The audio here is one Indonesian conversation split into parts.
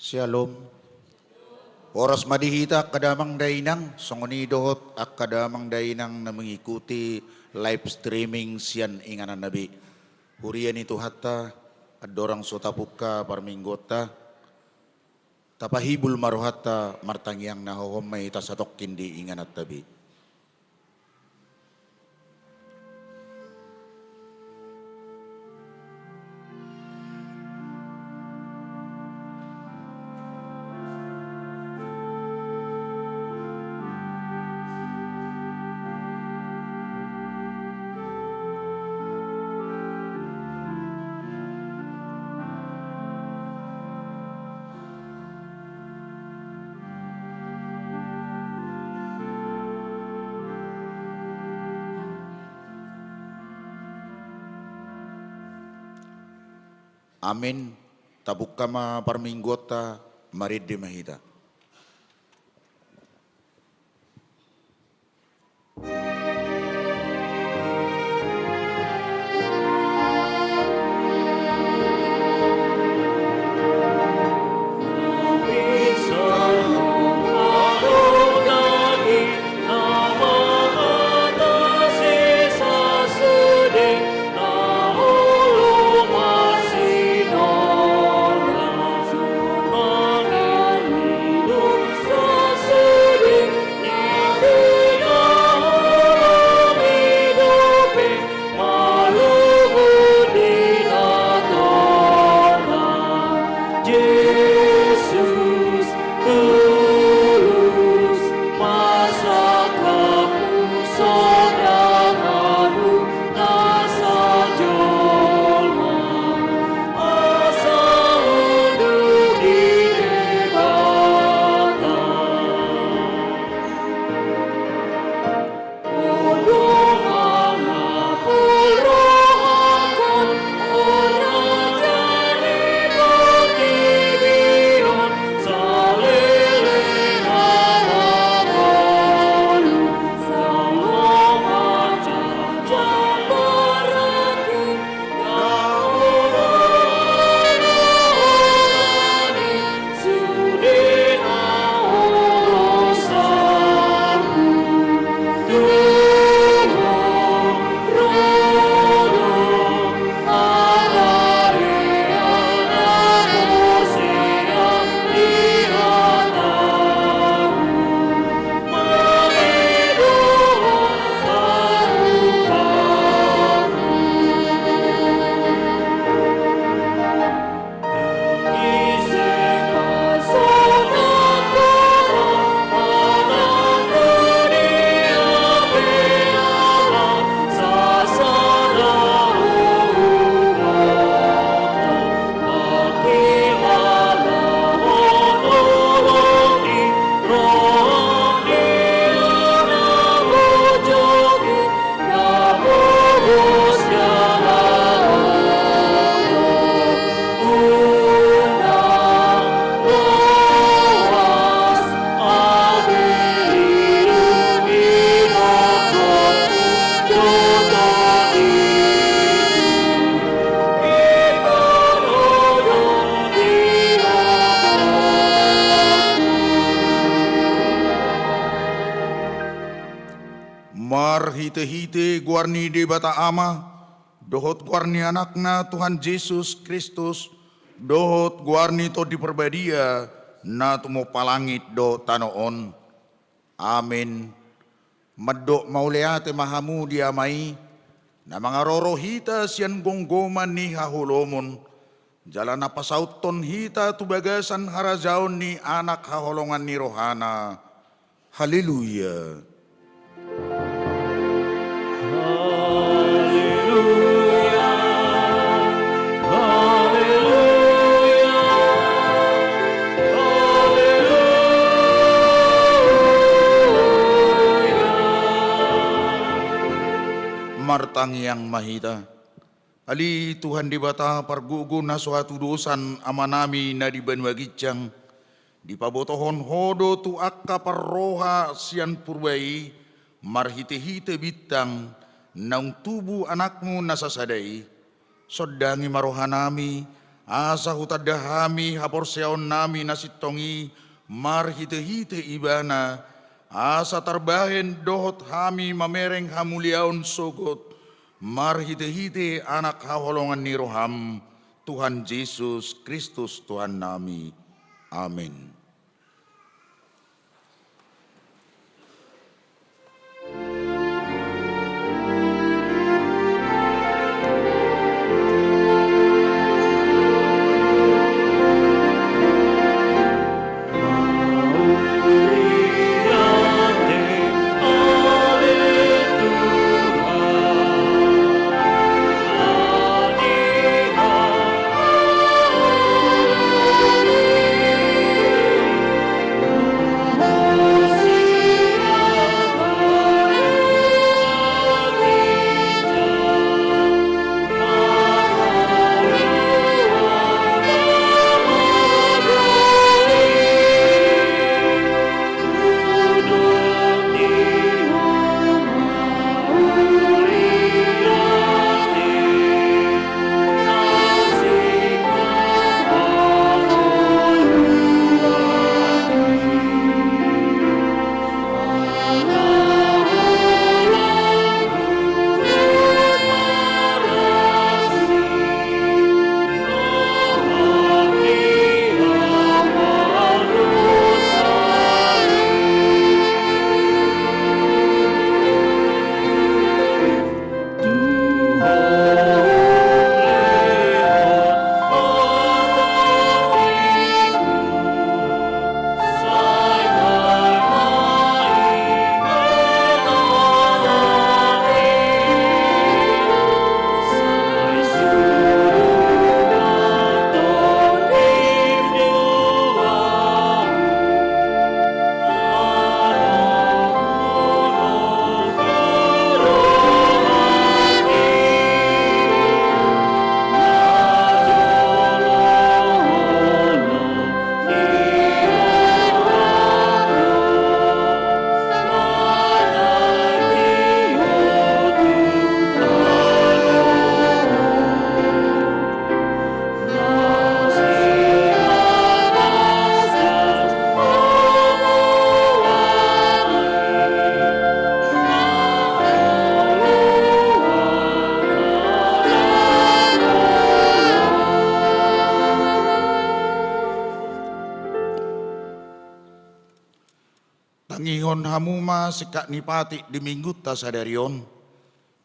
Shalom. Oras madihita kadamang dainang songonidohot ak kadamang dainang na mengikuti live streaming sian inganan nabi. Hurian itu hatta adorang sotapuka parminggota tapahibul maruhatta martangyang nahohomay tasatok kindi inganat tabi. Amin. Tabuk kama parminggota marid di mahita. Hite-hite guarni de bata ama, dohot guarni anakna Tuhan Yesus Kristus, dohot guarni to diperbadia, na tumo palangit do tanoon. Amin. Maddo mauleate mahamu diamai, na mga rorohita siyan gonggoman ni hahulomon, jalan napasauton hita tubagasan harajaon ni anak haholongan ni rohana. Haleluya. Martang yang mahita. Ali Tuhan di bata pargugo na suatu dosan amanami na di banwagicang. Di pabotohon hodo tu akka parroha sian purbai. Marhite-hite bitang naung tubuh anakmu nasasadai. Sodangi marohanami asa hutadahami haporseon nami nasitongi marhite-hite ibana, asa tarbahen dohot hami mamereng hamuliaon sogot, marhite-hite anak haholongan ni roham, Tuhan Yesus Kristus Tuhan nami. Amin. Tangihon hamuma sekak nipati di minggu tasadarion,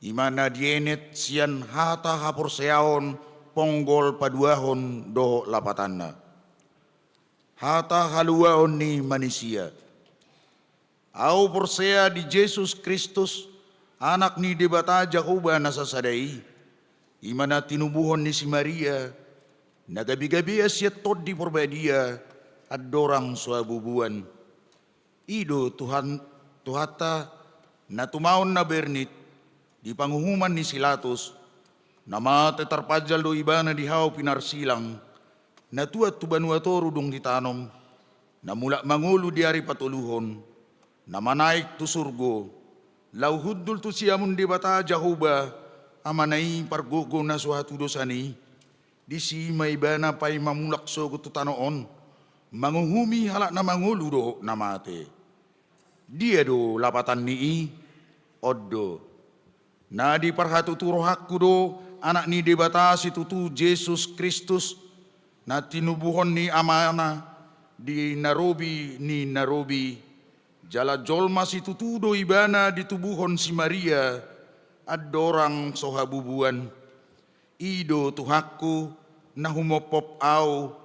imana dienet sian hata hapurseaon ponggol paduahon doho lapatanna. Hata haluaon ni manusia. Au persea di Yesus Kristus, anak ni debata Jakuba nasasadai, imana tinubuhon ni si Maria, nagabi-gabi asyat tod di porbadia, adorang suabubuan. Ido Tuhan Tuhata na tumaon na bernit di panguhuman ni Silatus nama tetarpajal do ibana di hao pinarsilang na tuat tubanuatoru dong ditanom na mula mangulu di ari patuluhon na manaik tu surgo lau huddul tu siamun di bata Jahuba amanai pargogo na suatu dosani di si maibana pay mamulak sogo tu tanoon manguhumi halak na mangulu do namate. Dia do lapatan ni oddo. Na di parhatu tu rohakku do anak ni debatasi tutu Yesus Kristus na tinubuhon ni amana di Narobi jala jolma si tutu do ibana di tubuhon si Maria adorang sohabubuan. Ido tuhakku na humopop au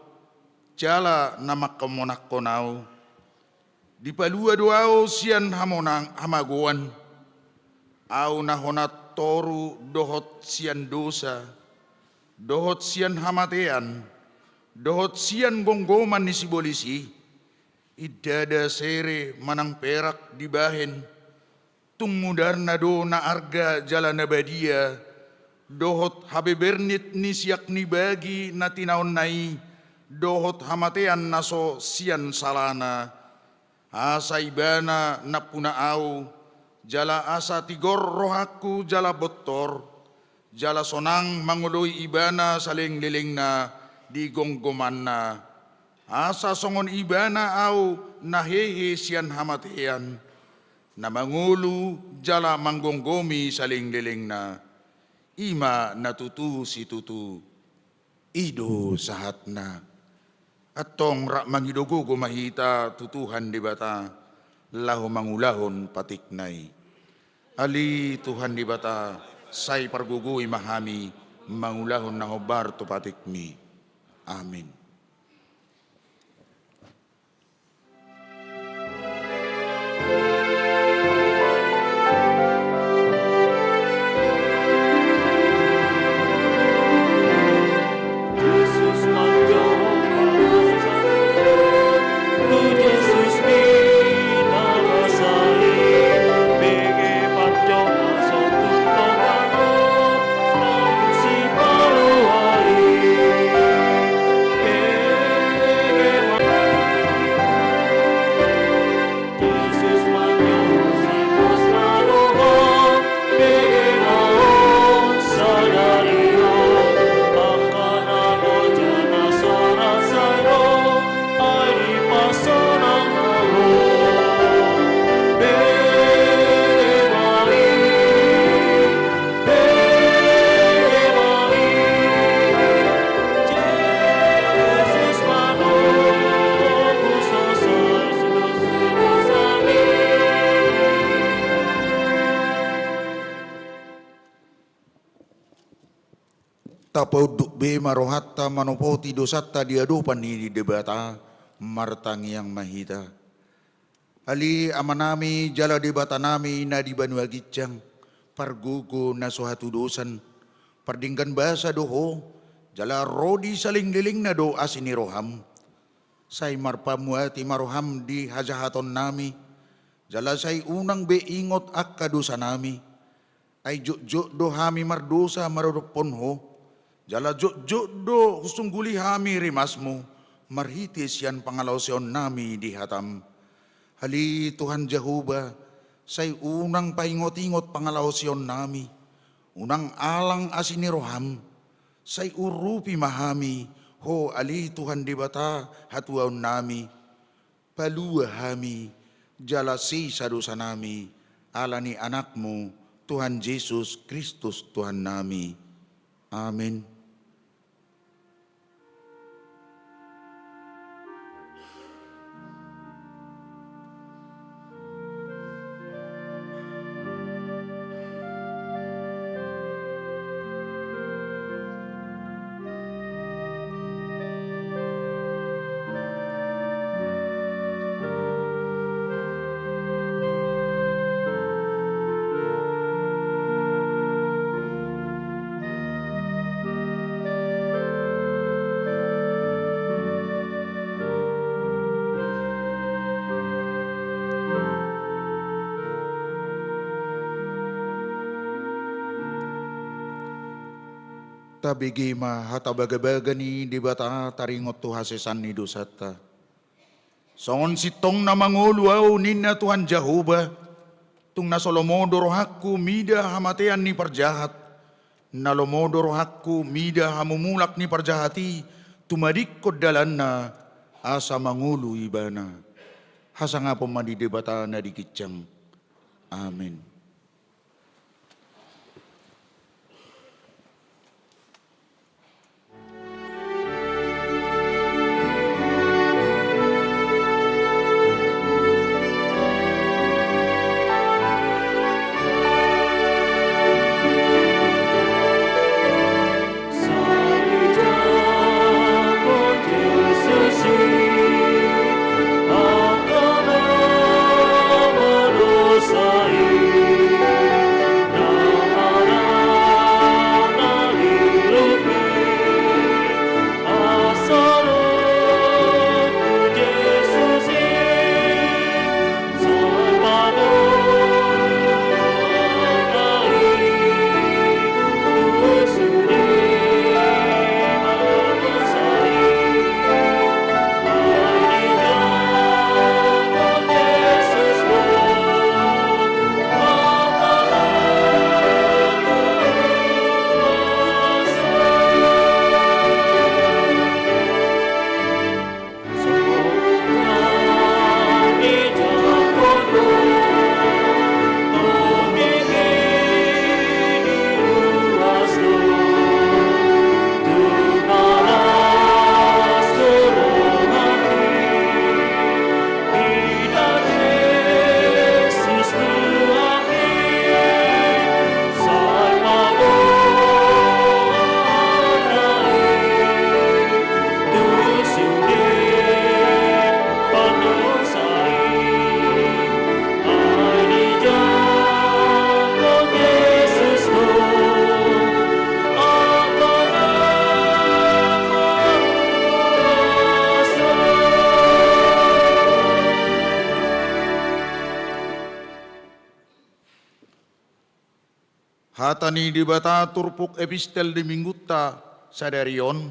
jala nama kemonak konau. Di palua doao sian hamonang hamagoan, au nahonat toru dohot sian dosa, dohot sian hamatean, dohot sian gonggoman ni si bolisi, idada sere manang perak dibahen, tumudar nado na arga jalan nabadia, dohot habebernit ni siak ni bagi na tinaon nai, dohot hamatean naso sian salana, asa ibana napuna au, jala asa tigor rohaku jala botor, jala sonang mangului ibana saling liling na di gonggoman na asa songon ibana au nahehe sian hamatean na mangulu jala manggonggomi saling liling na ima natutu si tutu ido sahat na atong rak mangidogo mahita tutuhan di bata lahu mangulahon patiknay ali Tuhan di bata say pargugui mahami mangulahon na hobar to patikmi amin. Tapauduk be marohatta manopoti dosatta diadupan ni debata martang yang mahita. Ali amanami jala debata nami na di Banua Gicang pargugo na suhatu dosan pardinggan bahasa doho jala rodi saling liling na do asini roham. Say marpamuati maroham di hajahaton nami jala say unang be ingot akka dosa nami ay juk do hami mardosa marudupon ho. Jala jok do husungguli hami rimasmu, marhitis yan pangalawsyon nami di hatam. Hali Tuhan Jehovah, say unang paingot-ingot pangalawsyon nami, unang alang asiniroham, say urupi mahami, ho ali Tuhan di bata hatuaw nami, palua hami, jala si sadosa nami, ala ni anakmu, Tuhan Yesus Kristus Tuhan nami. Amin. Tabigi mahatabagabaga ni di bata taringot tu hasesan ni dosata. Songon sitong na manguluaw ninna Tuhan Jehovah, tung nasolomodoro hakku mida hamatean ni parjahat, nalomodoro hakku mida hamumulak ni parjahati, tumadik ko dalan na asa mangulu ibana. Hasa nga pumadi di bata na dikicang. Amin. Akan nama dosa Hatani di bata turpuk epistel di minggutta sadarion,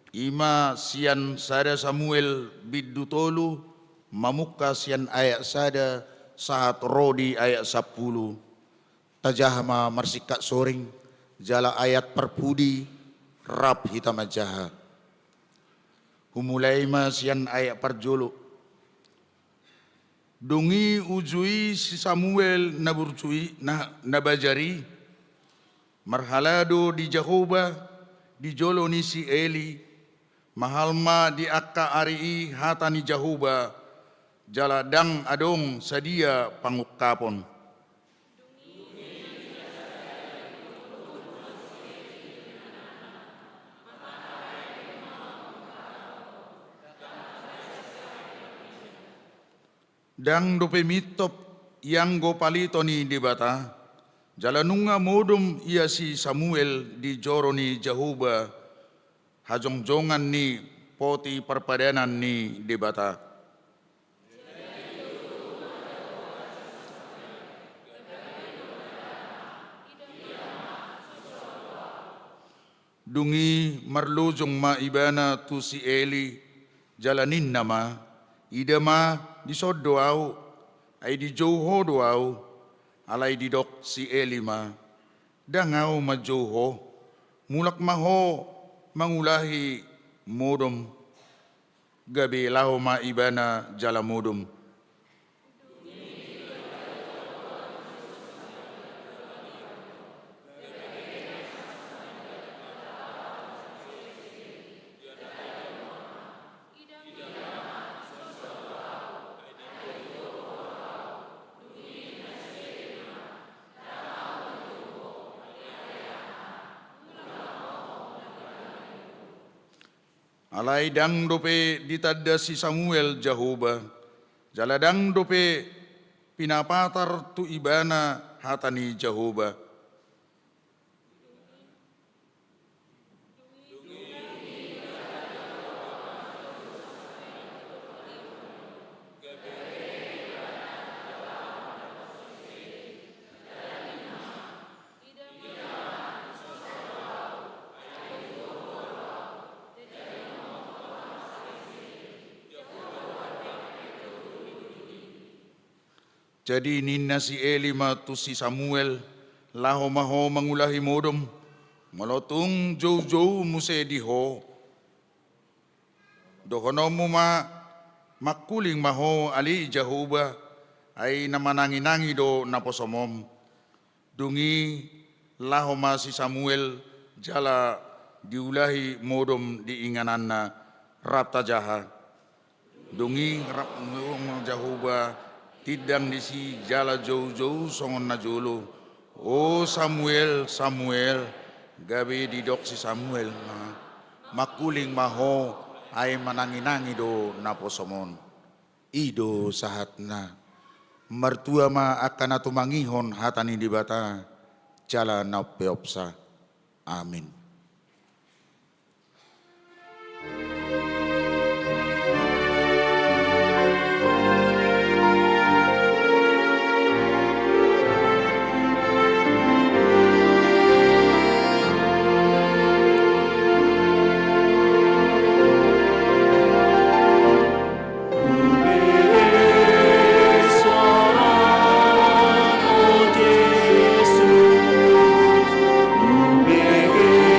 ima sian sada Samuel bidutolu, mamuka sian ayat sada saat rodi ayat 10. Tajahma marsikat soring, jala ayat perpudi, rap hitam ajaha. Humulai ma sian ayat perjulu. Dungi ujui si Samuel naburcui nabajari, marhalado di Jehovah, di joloni si Eli, mahalma di akka arii hatani Jehovah, jaladang adong sadia pangukapon. Dang dope mitop yang go palito ni di bata, jalanunga modum ia si Samuel di joro ni Jehovah, hajongjongan ni poti perpadanan ni di bata. Dungi marlujong ma ibana tu si Eli, jalanin nama, idama di sodo au, ay di joho do au, alay di dok si Eli ma, dangaw ma joho, mulak maho mangulahi modom, gabi lao ma ibana jala modom. Alai dang dope ditadda si Samuel Jehovah, jaladang dope pinapatar tu ibana hatani Jehovah. Jadi ninna si Eli tu si Samuel, laho maho mangulahi modom, malotung jauh-jauh muse diho. Dohonomu ma makuling maho ali Jehovah, ay namanangi-nangi do naposomom. Dungi laho ma si Samuel, jala diulahi modom diingananna rata jaha. Dungi rap Jehovah, tidang di si jala jauh-jauh songon na jolo. Oh Samuel, Samuel, gabi didok si Samuel ma. Makuling maho ay manangi-nangi do naposomon. Ido sahat na. Mertua ma akan atumangihon hatani di bata. Jala na peopsa. Amin. Begin.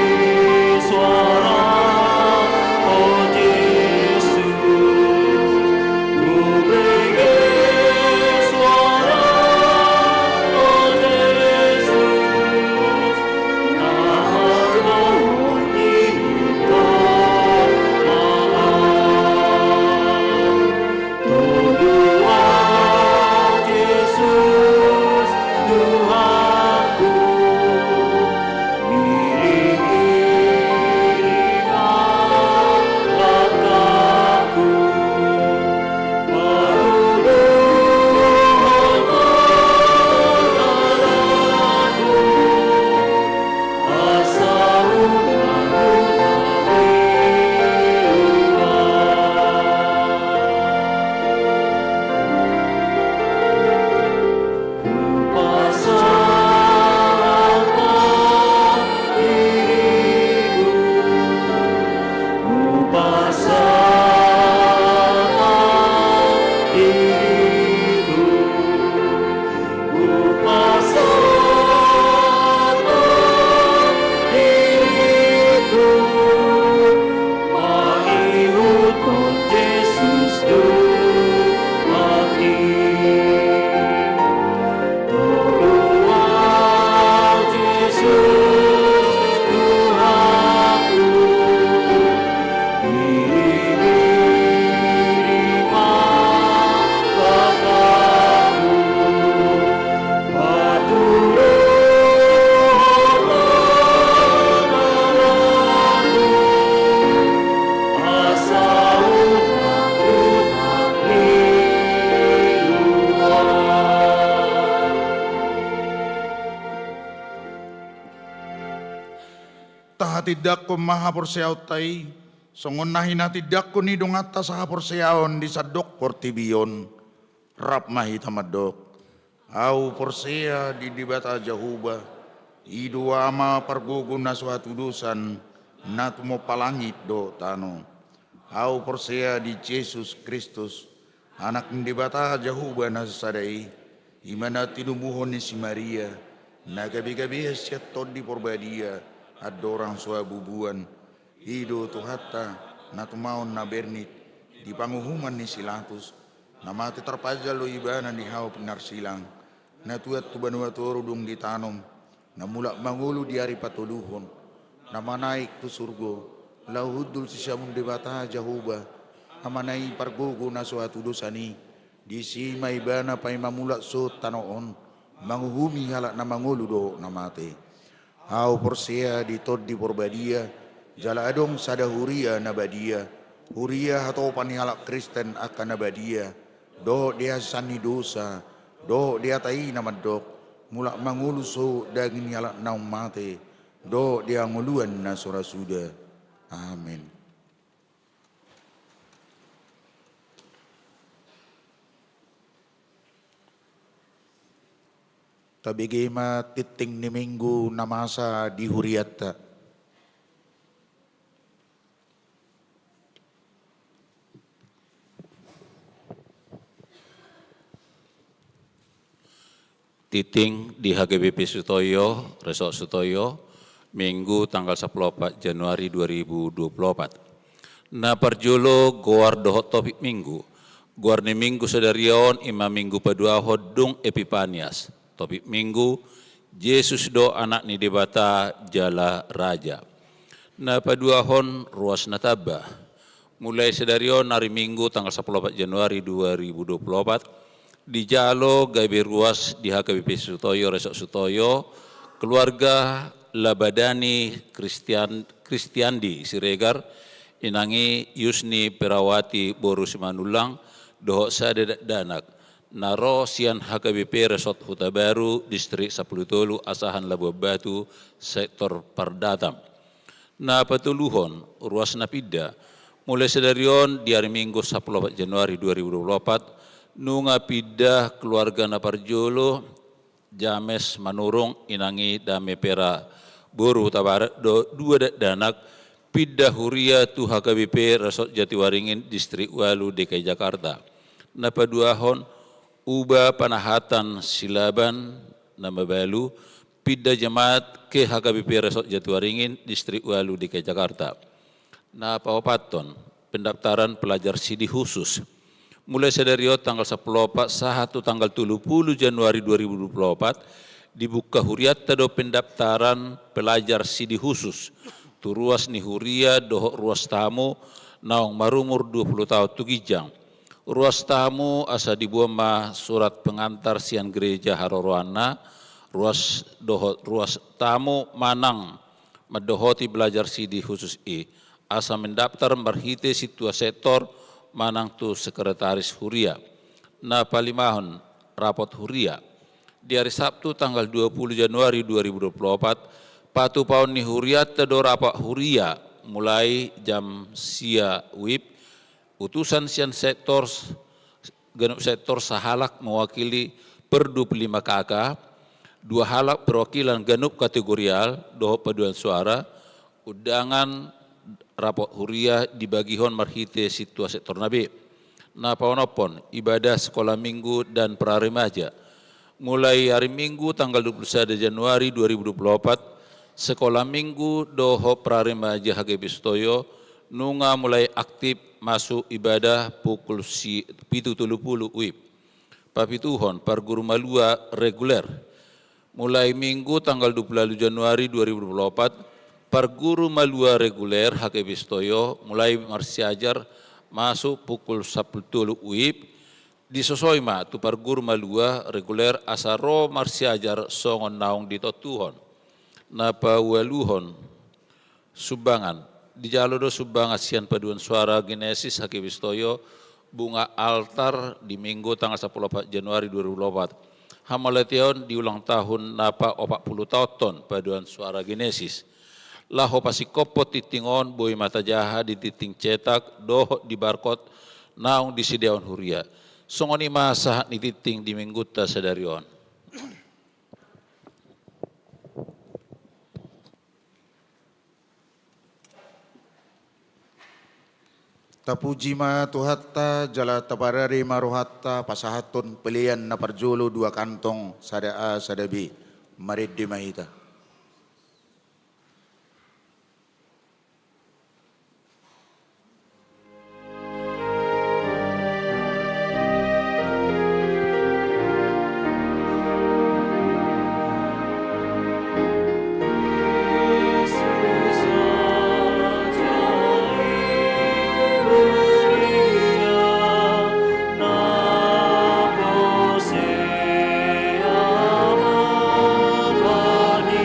diriku, kupasrahkan diriku, mengikut Yesus Tuhanku. Tuhan Yesus Tuhanku, Tahatidak ko maha porsiaw tay, songon nahinatidak ko ni dungata sa porsiaon di sadok portibion, rap mahitamadok. Au porsia di dibata jahuba, idu ama pargugun na suatu dusan, na tumo palangit do tano. Au porsia di Yesus Kristus, anak di bata jahuba na sadai, imana tinumuhon ni si Maria, na gabi-gabi siya tod di porbadia, adorang sua bubuan, hido tuhata, na tumaon na bernit, di panguhuman ni silatus, na mati terpajal lo ibana di hao pinarsilang, na tuat tubanua turudung di tanom, na mulak mangulu di hari patuluhon, na manaik tu surgo, lauhudul sisyamung di bata jahuba, na manai pargugo na suatu dosani, di si maibana pay mamulak so tanoon, manguhumi halak na mangulu do na mate. Au porsia di tod di porbadia, jala adong sada huria nabadia, huria hatau panihalak Kristen akan nabadia, do dia sani dosa, do dia tai namadok, mulak manguluso daging halak naum mate, do dia nguluan na surasuda. Amin. Tabigima titing ni minggu namasa di huriata. Titing di HGBP Sutoyo, Resort Sutoyo, Minggu tanggal 14 Januari 2024. Na parjolo goar dohot topik minggu, goar ni minggu sedarion ima minggu padua hodung Epipanias. Topik minggu, Yesus do anak ni debata jala raja. Na padua hon ruas natabah. Mulai sedarion hari minggu tanggal 14 Januari 2024, di jalo gabe ruas di HKBP Sutoyo, Resort Sutoyo, keluarga Labadani Kristiandi Siregar, inangi Yusni Perawati Boru Simanulang, dohok sadedak danak. Naro sian HKBP Resort Huta Baru, Distrik Sapulutolu, Asahan Labuan Batu, Sektor Pardatam. Na patuluhon, ruas napida, mulai sedarion di hari Minggu 14 Januari 2024, nunga pida keluarga Naparjolo, James Manurung, inangi Dame Pera Boru Huta Barat, dua danak, pida huria tu HKBP Resort Jatiwaringin, Distrik Walu, DKI Jakarta. Na paduahon, uba panahatan silaban nama balu pida jemaat ke HKBP Resort Jatiwaringin Distrik Walu DKI Jakarta. Na pawapaton pendaftaran pelajar sidi khusus mulai sedario tanggal 10 sahatu tanggal 30 Januari 2024 dibuka huriata do pendaftaran pelajar sidi khusus tu ruas ni huria dohok ruas tamu naung marumur 20 tahun tukijang. Ruas tamu asa dibuama surat pengantar sian gereja Haroroana, ruas tamu manang medohoti belajar sidi khusus asa mendaftar marhite situa sektor manang tu sekretaris huria. Na palimahon rapot huria. Di hari Sabtu tanggal 20 Januari 2024, patu paun ni huria tedo rapat huria mulai jam sia wib, utusan sian sektor genuk sektor sahalak mewakili per 25 KK, dua halak perwakilan genuk kategorial doho paduan suara, undangan rapot huria dibagi hon marhite situa sektor nabe. na paonopon ibadah sekolah minggu dan praremaja. Mulai hari Minggu tanggal 21 Januari 2024, sekolah minggu doho praremaja HGB Sutoyo nunga mulai aktif masuk ibadah pukul 7.30 WIB. Papituhon par guru malua reguler. Mulai Minggu tanggal 20 Januari 2024, par guru malua reguler HGB Sutoyo mulai marsiajar masuk pukul 10.00 WIB. Disosoi ma tu par guru malua reguler asaro marsiajar songon naung ditotuhon. Napa waluhon subangan. Di jalodo subang asian paduan suara Genesis HGB Sutoyo bunga altar di Minggu tanggal 14 Januari 2024. Hamaletion di ulang tahun napa 40 tahun paduan suara Genesis. Laho pasikopo titingon boy mata jaha di titing cetak doho di barcode naung di sideon huria. Songoni masa ni titing di Minggu ta sadarion. Tapuji ma tuhatta jala tabarari maruhatta pasahatun pelian na parjulu dua kantong sada A sada B marid di mahita. Bani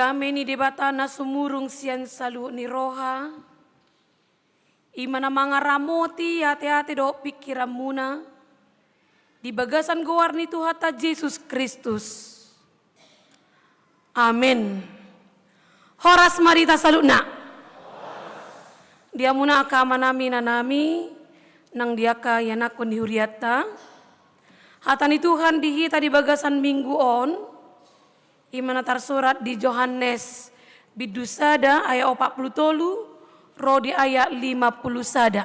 Dame ni debata na sumurung siyan salu ni roha. Imana mga ramoti hati-hati do pikiran muna. Di bagasan gawar ni Tuhata Jesus Kristus. Amin. Horas marita saluna. Dia muna akama nami na nami. Nang dia kaya nakon di huriata. Hata ni Tuhan dihita di bagasan minggu on. Imana tersurat di Yohanes bidusada ayat 40 ro di ayat 50 sada.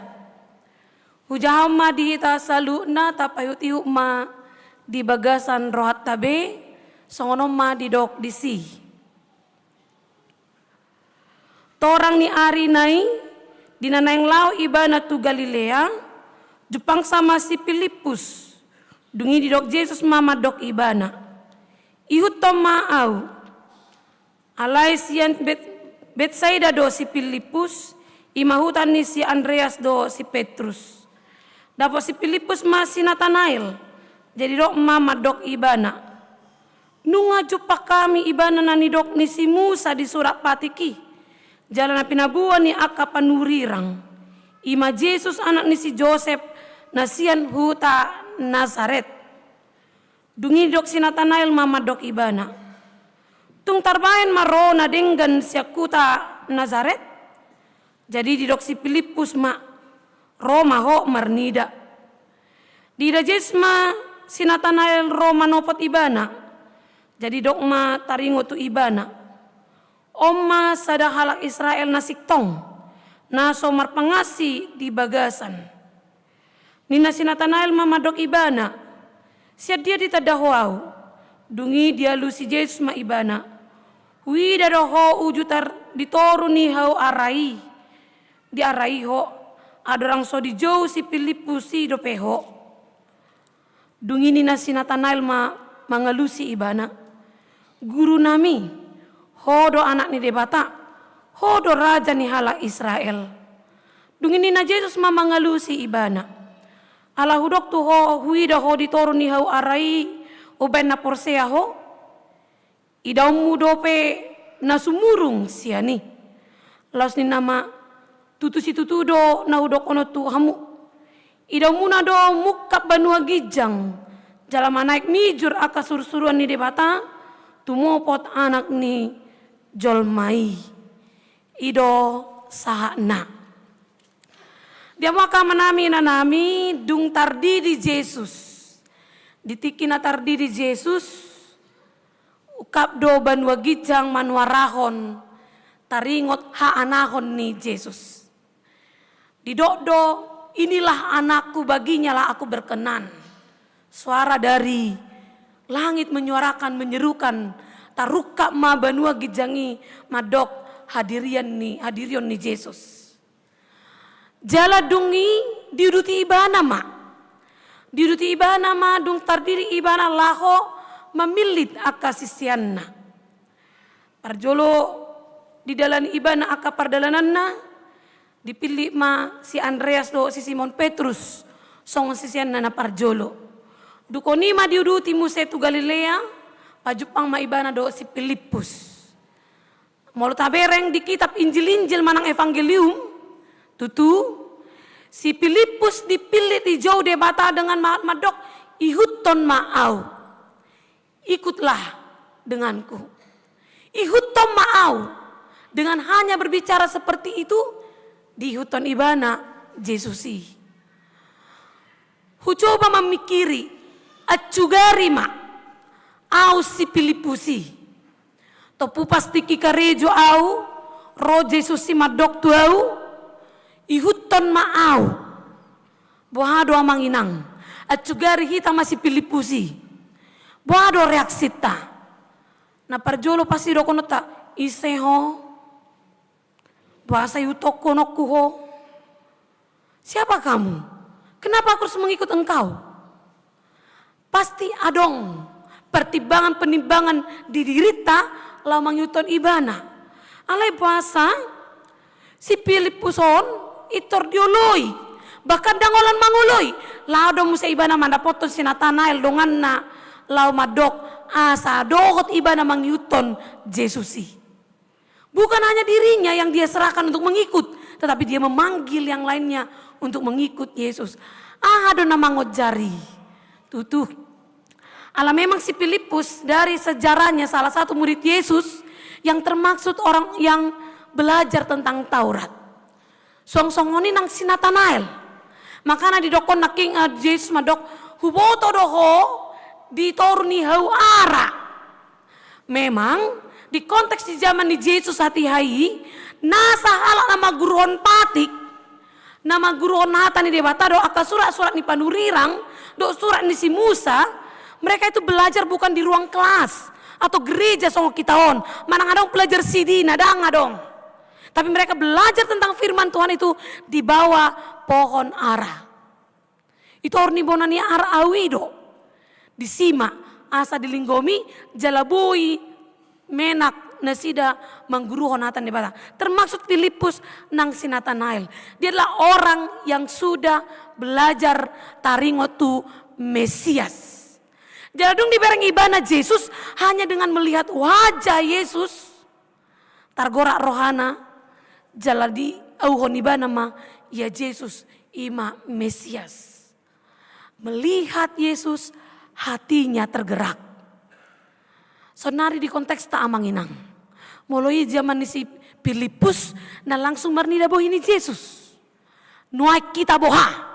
Hujahama dihita saluna tapayut ma di bagasan rohat tabe songono ma di dok disi. Torang ni ari nai dinanaing lau ibana tu Galilea Jepang sama si Filipus dungi di dok Yesus mama dok ibana. Ihut toma'au alay siyan Betsaida do si Filipus imahutan ni si Andreas do si Petrus. Dapat si Filipus masih Nathanael jadi dok mama dok ibana. Nunga jupa kami ibana nani dok ni si Musa di surat patiki. Jalan na pinabuan ni aka panurirang. Ima Jesus anak ni si Joseph na siyan huta Nazaret. Dungi dok si Nathanael mama dok ibana. Tung tarbayan maro na denggan siya kuta Nazaret. Jadi di dok si Filipus ma Roma ho marnida. Di da jesma si Nathanael Roma nopot ibana. Jadi dok ma taringo tu ibana. Oma sada halak Israel nasiktong. Na somar pangasi di bagasan. Nina si Nathanael mama dok ibana. Siya dia ditadahuau. Dungi dia lu si Yesus ma ibana. Wida doho ujutar ditoru ni hau arai. Di arai ho. Adorang so di jauh si Filipus si dopeho. Dungi ni na si Nathanael mangalusi ibana. Guru nami. Hodo anak ni debata. Hodo raja ni halak Israel. Dungi ni na Yesus mangalusi ibana. Ala hudok tu ho huida ho ditoru ni hau arai. Uben na porsea ho. Idaw mu dope na sumurung siya ni. Laos ni nama tutu si tutu do na hudok ono tu hamu. Idaw muna do mukap banua gijang. Jalan naik mijur aka sursuruan ni debata. Tumopot anak ni jolmai. Ido sahana. Dia maka menami nanami dung tardi di Yesus. Ditiki na tardi di Yesus. Ukap do banua gijang manuarahon. Taringot haanahon ni Yesus. Didokdo inilah anakku baginya lah aku berkenan. Suara dari langit menyuarakan menyerukan taruka ma banua gijangi madok hadirion ni Yesus. Jala dungi diuduti ibana ma. Diuduti ibana ma dung tardiri ibana laho memilit akasisianna. Parjolo di dalam ibana aka pardalananna. Dipilih ma si Andreas do si Simon Petrus song sisian nana parjolo. Duko ni ma diuduti muse tu Galilea pajupang ma ibana do si Filipus. Molo tabereng di kitab Injil manang evangelium tutu si Filipus dipilih di jauh debata dengan madok ihuton ma'au. Ikutlah denganku. Ihuton ma'au. Dengan hanya berbicara seperti itu di hutan ibana Yesusi. Hucoba memikiri acugari ma au si Filipusi. Topu pasti kikarejo au ro Yesusi madok tu au ihuton ma au. Bohado amanginang acugari hita masih Filipusi. Bohado reaksita. Na parjolo pasti do konota iseho. Bahasa yutoko nokuho. Siapa kamu? Kenapa aku harus mengikut engkau? Pasti adong pertimbangan didirita lamang yuton ibana. Alai bahasa si Filipuson itor dioloi. Bahkan dangolan manguloi. Lao dong musa ibana mandapoton si Nathanael dongan na lao madok asa dohot ibana mang yuton Jesusi. Bukan hanya dirinya yang dia serahkan untuk mengikut, tetapi dia memanggil yang lainnya untuk mengikut Yesus. Ahado nama ngojari. Tutuh. Ala memang si Filipus dari sejarahnya salah satu murid Yesus yang termaksud orang yang belajar tentang Taurat. Song-songoni nang si Nathanael. Makanya didokon na King Yesus madok huboto doho ditorni hau ara. Memang di konteks di zaman di Yesus hati hai nasa halak nama guruhon patik nama guruhon nata ni debata do aka surat-surat ni panurirang do surat ni si Musa. Mereka itu belajar bukan di ruang kelas atau gereja songo kitaon manang adong belajar CD nadang adong. Tapi mereka belajar tentang firman Tuhan itu di bawah pohon ara. Itu orni bonani ara awido. Disima asa dilinggomi jalabui menak nasida mangguru honatan di bata. Termaksud Filipus nang si Nathanael. Dia adalah orang yang sudah belajar taringotu Mesias. Jaladung dibereng ibana Yesus hanya dengan melihat wajah Yesus. Targorak rohana jaladi auhon ibana ma ya Yesus ima Mesias. Melihat Yesus hatinya tergerak. Sonari di konteks ta amanginang. Mulai zaman si Filipus na langsung marnida bohini Yesus. Nuai kita boha.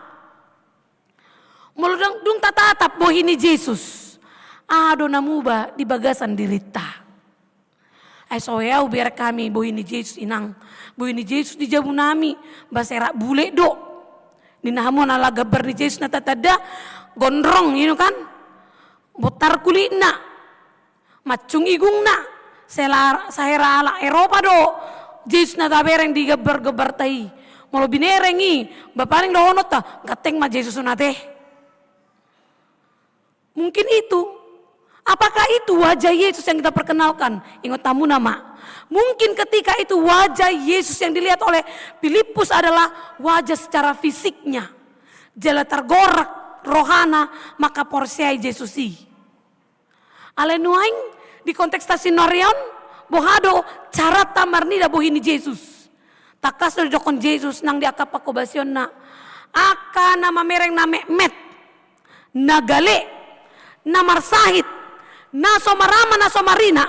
Mulai dung tatatap bohini Yesus. Ado namuba di bagasan dirita. Ay soyau biar kami bohini Yesus inang. Bohini Yesus di jabu nami. Baserak bule do. Ninahamu nala gabar ni Yesus na tatada. Gondrong yun kan. Botar kulit na. Macung igung na. Sahera ala Eropa do. Yesus na tabereng di gabar-gabar tahi. Molo binerengi. Baparing dohonot ta. Gateng ma Yesus nate. Mungkin itu. Apakah itu wajah Yesus yang kita perkenalkan? Ingat tamu nama. Mungkin ketika itu wajah Yesus yang dilihat oleh Filipus adalah wajah secara fisiknya. Jala tergorak rohana maka porsiai Yesusi. Alenuaing di konteks tasinorion bohado cara tamarnida bohini Yesus. Takas dari dokon Yesus nang diakap pakobasion na. Aka nama mereng na met. Nagale. Namarsahit. Nasomarama nasomarina.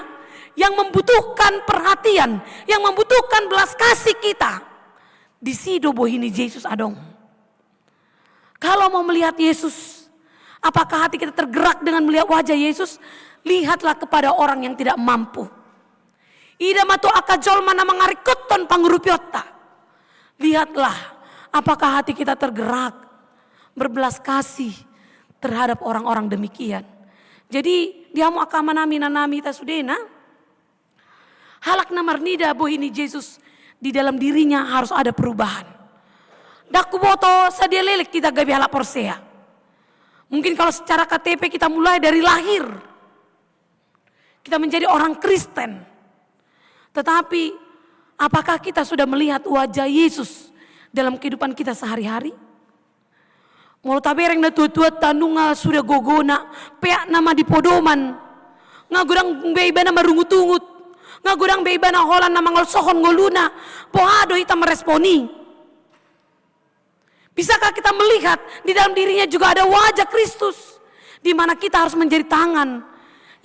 Yang membutuhkan perhatian. Yang membutuhkan belas kasih kita. Di sido bohini Yesus adong. Kalau mau melihat Yesus. Apakah hati kita tergerak dengan melihat wajah Yesus? Lihatlah kepada orang yang tidak mampu. Ida matu akajol mana mangarikoton pangurupiota. Lihatlah apakah hati kita tergerak. Berbelas kasih terhadap orang-orang demikian. Jadi dia mau akamanami nanami tasudena. Halak namarnida bohini Yesus di dalam dirinya harus ada perubahan. Daku boto sadia lelek kita gabi halak porsea. Mungkin kalau secara KTP kita mulai dari lahir. Kita menjadi orang Kristen. Tetapi apakah kita sudah melihat wajah Yesus dalam kehidupan kita sehari-hari? Mulu tabereng na tua-tua tanunga sudah gogona. Peak nama di podoman. Ngagudang beiba na marungut-ungut. Ngagudang beiba na holan na mangolsohon ngoluna. Pohado kita meresponi. Bisakah kita melihat di dalam dirinya juga ada wajah Kristus. Di mana kita harus menjadi tangan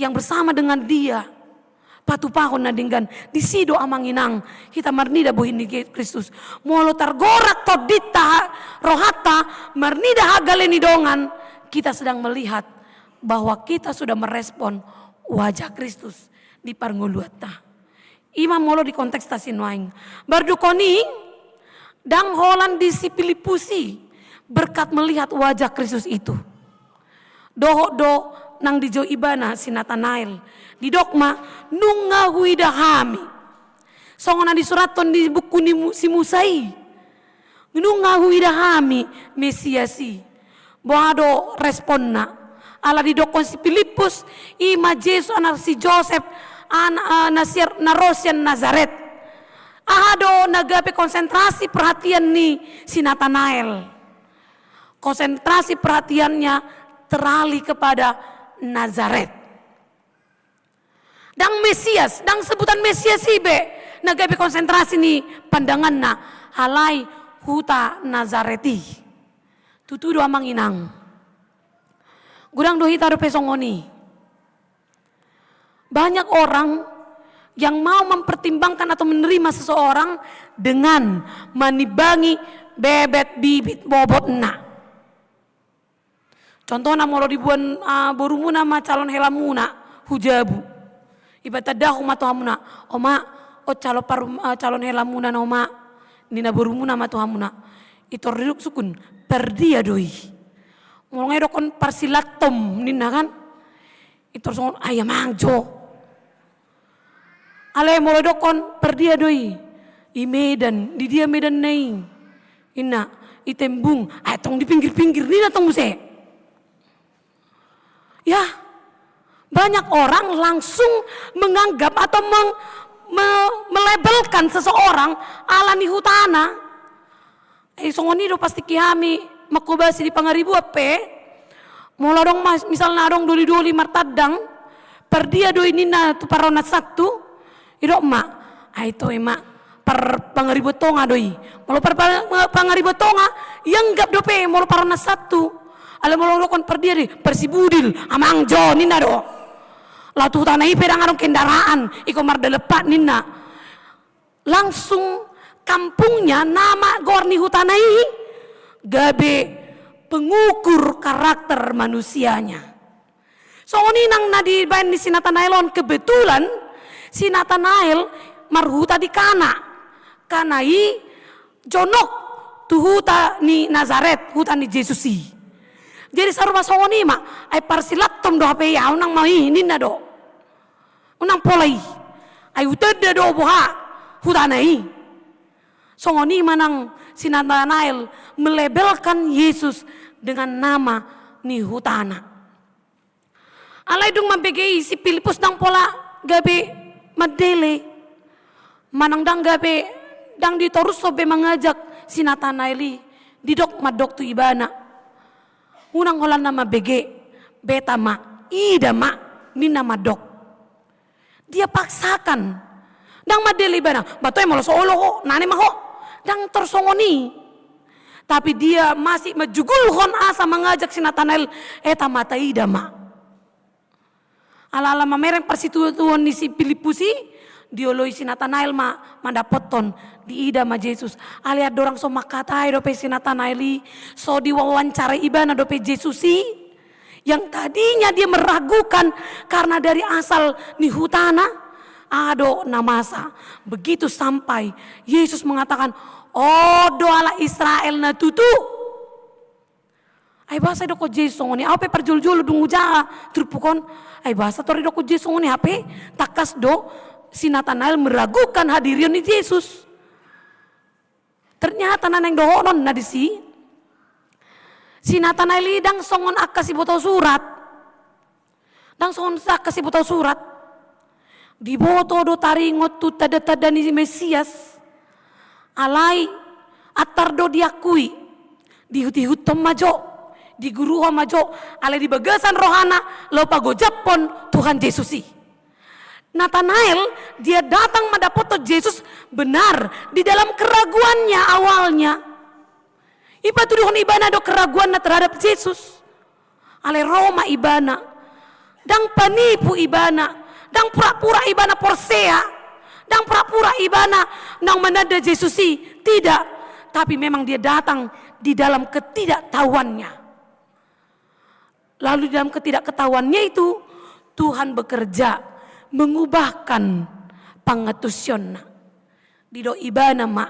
yang bersama dengan dia. Patupahon na dinggan di sido amanginang kita marnida bohini Kristus. Molo targorak todita rohata marnida hagaleni dongan. Kita sedang melihat bahwa kita sudah merespon wajah Kristus di parnguluata. Imam molo di konteks tasinwaing. Bardukoni dang holan di si Filipusi berkat melihat wajah Kristus itu. Doho nang dijo ibana si Nathanael. Di dogma nunga huidahami. Songonan di suraton di buku si Musai. Nunga huidahami Mesiasi. Boado responna. Ala di dokon si Filipus ima Yesus anak si Joseph nasir narosian Nazaret. Ahado nagape konsentrasi perhatian ni si Nathanael. Konsentrasi perhatiannya teralih kepada Nazaret. Dang Mesias, dang sebutan Mesias ibe. nagabe konsentrasi ni pandangan na halai huta Nazareti. Tutu doa manginang. Gudang dohi taruh pesongoni. Banyak orang yang mau mempertimbangkan atau menerima seseorang dengan menibangi bebet bibit bobot na. Contohnya mau dibuan borumu nama calon helamuna hujabu. Ibadah umat Tuhamuna, oma, calon helamuna na oma, nina borumuna ma Tuhamuna. Itu riduk sukun perdia doi. Mulai dokon parsilatom nina kan. Itu songon ayam angjo. Ale mulai dokon perdia doi. I Medan, di dia Medan nai. Ina, itembung, tong di pinggir-pinggir nina tong muse. Ya, banyak orang langsung menganggap atau melabelkan seseorang ala ni hutana. Songoni do pasti kihami makubasi di pangaribu ape. Mula dong misalnya dong doli martadang. Per dia doi nina tu parona satu. Idok mak. Itu emak per pangaribu tonga doi. Mula per pangaribu tonga yang gap dope mula parona satu. Ala mula dokon per dia di persibudil amang jo nina do. Latu tanah pedang arong kendaraan ikomar delepat nina. Langsung kampungnya nama Gorni Hutanai gabe pengukur karakter manusianya. So ini nang nadi bain di Sinatanaelon kebetulan Sinatanael marhuta di kana. Kanai jonok tuhuta ni Nazaret huta ni Jesusi. Jadi sarwa songoni ma ay parsilatom do hape ya unang mai ninna do. Unang polai. Ay utede do boha hutanai. Songoni manang Sinatanael melabelkan Yesus dengan nama ni hutana. Alay dung mambegei si Filipus dang pola gabe madele. Manang dang gabe dang ditorus sobe mengajak Sinatanaeli didok madok tu ibana. Unang holan nama bege beta ma ida ma ni nama dok. Dia paksakan. Dang madele ibana batoy malos olo ho nani maho. Dang tersongoni. Tapi dia masih majugulhon asa mengajak Sinatanael eta mata ida ma. Ala-ala mamereng persituan ni si Filipusi dioloi Sinatanael ma mandapoton di ida ma Yesus. Aliat dorang so makatai dope Sinatanaeli so diwawancara ibana dope Yesusi yang tadinya dia meragukan karena dari asal ni hutana ado namasa. Begitu sampai Yesus mengatakan, "Oh doala Israel na tutu." Ay bahasa doko Yesus ngoni ape perjul-jul dungu jaha trupukon. Ay bahasa tori doko Yesus ngoni ape takas do Sinatanael meragukan hadirin ni Yesus. Ternyata naneng dohonon na disi. Sinatanael dang songon akasi botol surat. Dang songon akasi botol surat. Di boto do taringot tu tada-tada ni Mesias. Alai atar do diakui. Dihut-hut majo. Di guru majo. Alai di bagasan rohana lo pago Japon Tuhan Yesusi. Natanael dia datang mendapat Yesus benar di dalam keraguannya awalnya. Ipa tuduhan ibana do keraguan terhadap Yesus. Ale Roma ibana, dang panipu ibana, dang pura-pura ibana porsea, dang pura-pura ibana nang menada Yesusi. Tidak, tapi memang dia datang di dalam ketidaktahuannya. Lalu di dalam ketidakketahuannya itu Tuhan bekerja mengubahkan pangetusyonna di do ibana ma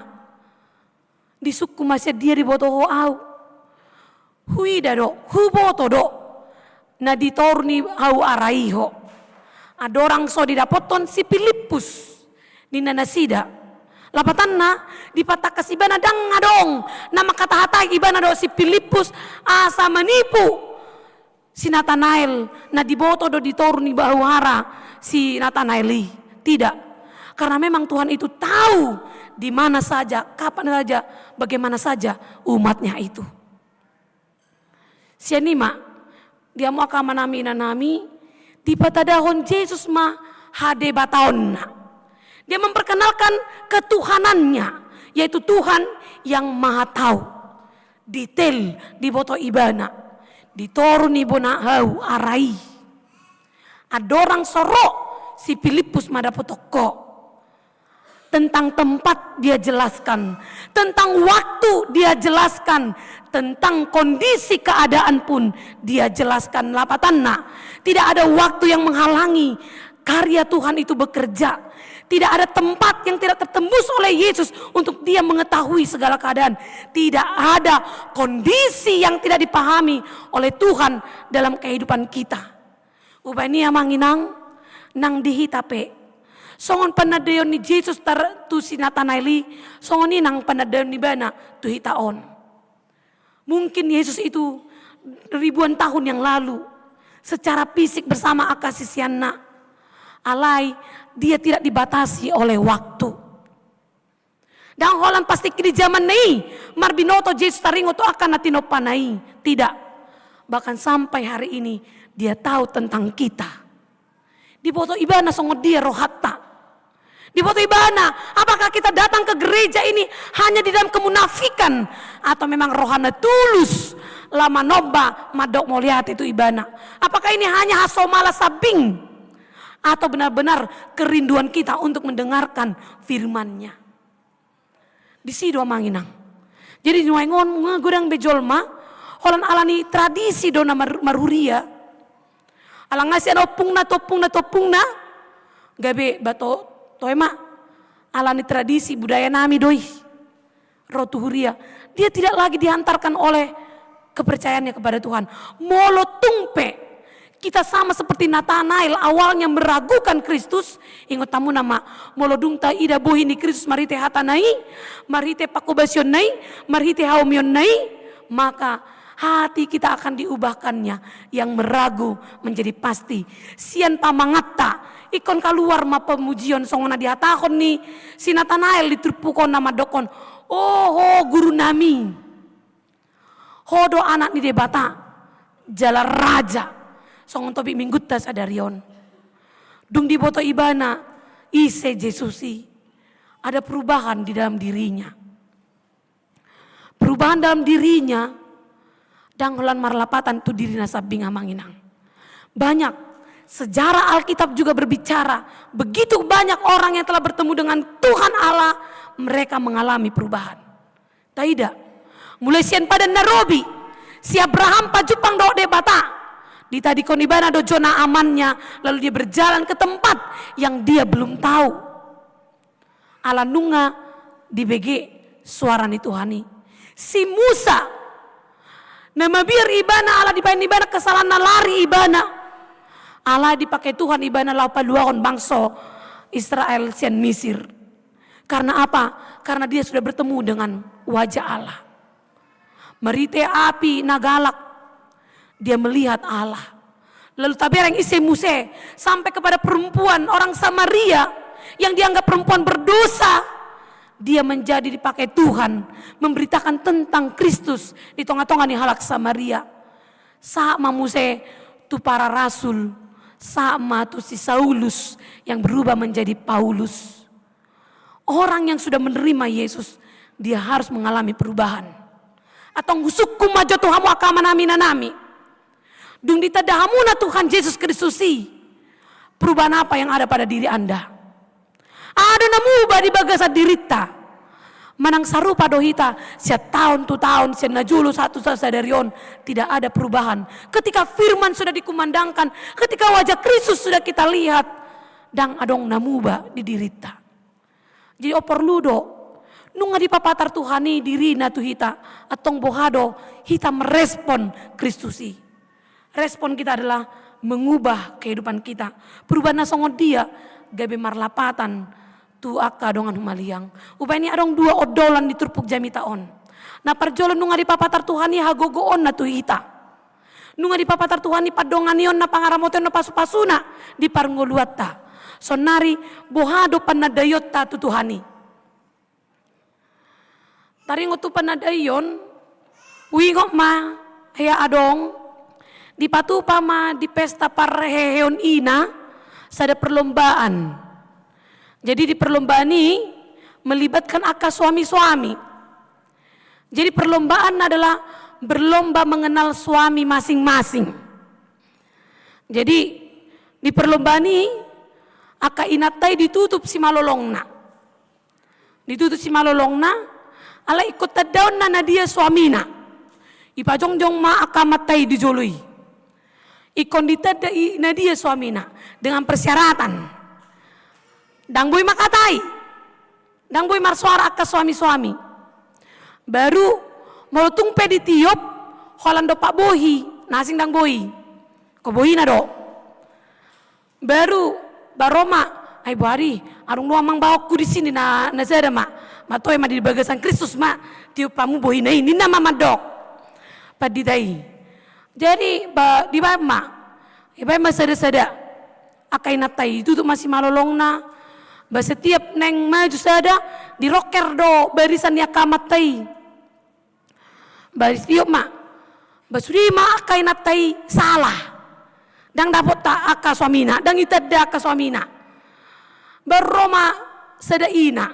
di suku masih dia di boto au hui dado hu boto do na ditorni au araiho adorang so didapoton si Filipus ni nanasida lapatan na di patakas ibana dang adong nama kata hata ibana do si Filipus asa manipu si Natanael na diboto do ditorni bahwara si Natanaeli. Tidak. Karena memang Tuhan itu tahu di mana saja, kapan saja, bagaimana saja umatnya itu. Sianima, dia mau akamanami nanami, di patadahon Yesus ma hade bataon na. Dia memperkenalkan ketuhanannya, yaitu Tuhan yang maha tahu. Detail di boto ibana, ditorun ibu hau arai. Adorang sorok si Filipus madapotoko. Tentang tempat dia jelaskan, tentang waktu dia jelaskan, tentang kondisi keadaan pun dia jelaskan. Lapatanna, tidak ada waktu yang menghalangi karya Tuhan itu bekerja. Tidak ada tempat yang tidak tertembus oleh Yesus untuk dia mengetahui segala keadaan. Tidak ada kondisi yang tidak dipahami oleh Tuhan dalam kehidupan kita. Ubania manginang nang dihitape. Songon panadayon ni Jesus tar tu si Nathanaeli, songon inang panadayon ni bana tu hitaon. Mungkin Yesus itu ribuan tahun yang lalu secara fisik bersama akasisianna. Alai dia tidak dibatasi oleh waktu. Dan holan pasti di zaman ini marbinoto Jesus taringo to akan natinopanai. Tidak. Bahkan sampai hari ini dia tahu tentang kita. Di boto ibana songo dia rohatta. Di boto ibana, apakah kita datang ke gereja ini hanya di dalam kemunafikan atau memang rohana tulus lama noba madok moliat itu ibana? Apakah ini hanya hasomala sabing atau benar-benar kerinduan kita untuk mendengarkan firman-Nya? Di sido manginang. Jadi nyuengon ngagudang bejolma holan alani tradisi dona maruria. Alang ngasih topungna gabe bato toema alani tradisi budaya nami doi rotuhuria. Dia tidak lagi dihantarkan oleh kepercayaannya kepada Tuhan. Molo tungpe kita sama seperti Nathanael awalnya meragukan Kristus. Ingat tamu nama molo dungta ida bohini Kristus marite hatanai, marite pakobasionai, marite haumionai, maka hati kita akan diubahkannya yang meragu menjadi pasti. Sian pamangatta ikon keluar ma pemujian songona dihatakon ni si Nathanael ditrupukon nama dokon. Oh guru nami. Hodo anak ni debata jala raja. Songon topi minggutta sadarion. Dung di boto ibana ise Jesusi. Ada perubahan di dalam dirinya. Perubahan dalam dirinya. Dan holan marlapatan tu diri nasabing amanginang. Banyak. Sejarah Alkitab juga berbicara. Begitu banyak orang yang telah bertemu dengan Tuhan Allah. Mereka mengalami perubahan. Tidak. Mulai sian pada Nairobi. Si Abraham pajupang do debata. Di tadi konibana do zona amannya. Lalu dia berjalan ke tempat yang dia belum tahu. Alanunga di BG suara ni Tuhani. Si Musa. Nama biar ibana Allah dipain ibana kesalahan lari ibana. Allah dipakai Tuhan ibana laupaluaon bangsa Israel sian Mesir. Karena apa? Karena dia sudah bertemu dengan wajah Allah. Merite api nagalak. Dia melihat Allah. Lalu tabereng isi Muse sampai kepada perempuan orang Samaria yang dianggap perempuan berdosa. Dia menjadi dipakai Tuhan memberitakan tentang Kristus di tengah-tengah ni halak Samaria. Sama Muse tu para rasul, sama tu si Saulus yang berubah menjadi Paulus. Orang yang sudah menerima Yesus, dia harus mengalami perubahan. Atau ngusukum majo Tuhamu akamanami nanami. Dung ditadahamuna Tuhan Yesus Kristusi. Perubahan apa yang ada pada diri Anda? Ada namuba di bagasa dirita. Manang sarupa dohita. Siat tahun tu tahun. Siat najulu satu sadarion. Tidak ada perubahan. Ketika firman sudah dikumandangkan. Ketika wajah Kristus sudah kita lihat. Dang adong namuba di dirita. Jadi oporludo. Nunga di papatar Tuhani diri na tuhita. Atong bohado. Hita merespon Kristusi. Respon kita adalah mengubah kehidupan kita. Perubahan nasongon dia. Gabe marlapatan. Tu aka dongan humaliang. Upaya ini adong dua odolan diturpuk jamitaon. Na parjolon nunga di papatar Tuhani hagogoon na tuhita. Nunga di papatar Tuhani padonganion na pangaramoten na pasu-pasuna. Di parngoluata. Sonari bohado panadayot ta tu Tuhani. Taringo tu panadayon. Wingok ma. Haya adong. Di patupa ma di pesta parheheon ina. Sada perlombaan. Jadi di perlombaan ini melibatkan akal suami-suami. Jadi perlombaan adalah berlomba mengenal suami masing-masing. Jadi di perlombaan ini aka inatai ditutup si malolongna. Ditutup si malolongna, ala ikut tadaon na dia suamina. Ipajongjong ma aka matai dijolui. Ikon ditadai na dia suamina dengan persyaratan. Dang boy makatai. Dang boy marsuara aka suami-suami. Baru mau tungpe ditiup holando pak bohi nasing dang bohi. Ko bohi na do. Baru baroma ay bari arung no amang bawakku di sini na zada ma. Matoy ma di bagasan Kristus ma tiup pamu bohi na ini na mamadok. Padidai. Jadi di bama. Iba masada-sada. Akai natai itu tuh masih malolong na. Ba setiap neng maju sada di rocker do barisan ya kamatai. Baris tiup ma. Basuri ma akai natai salah. Dang dapat ta aka suamina, dang itada aka suamina. Baroma sada ina.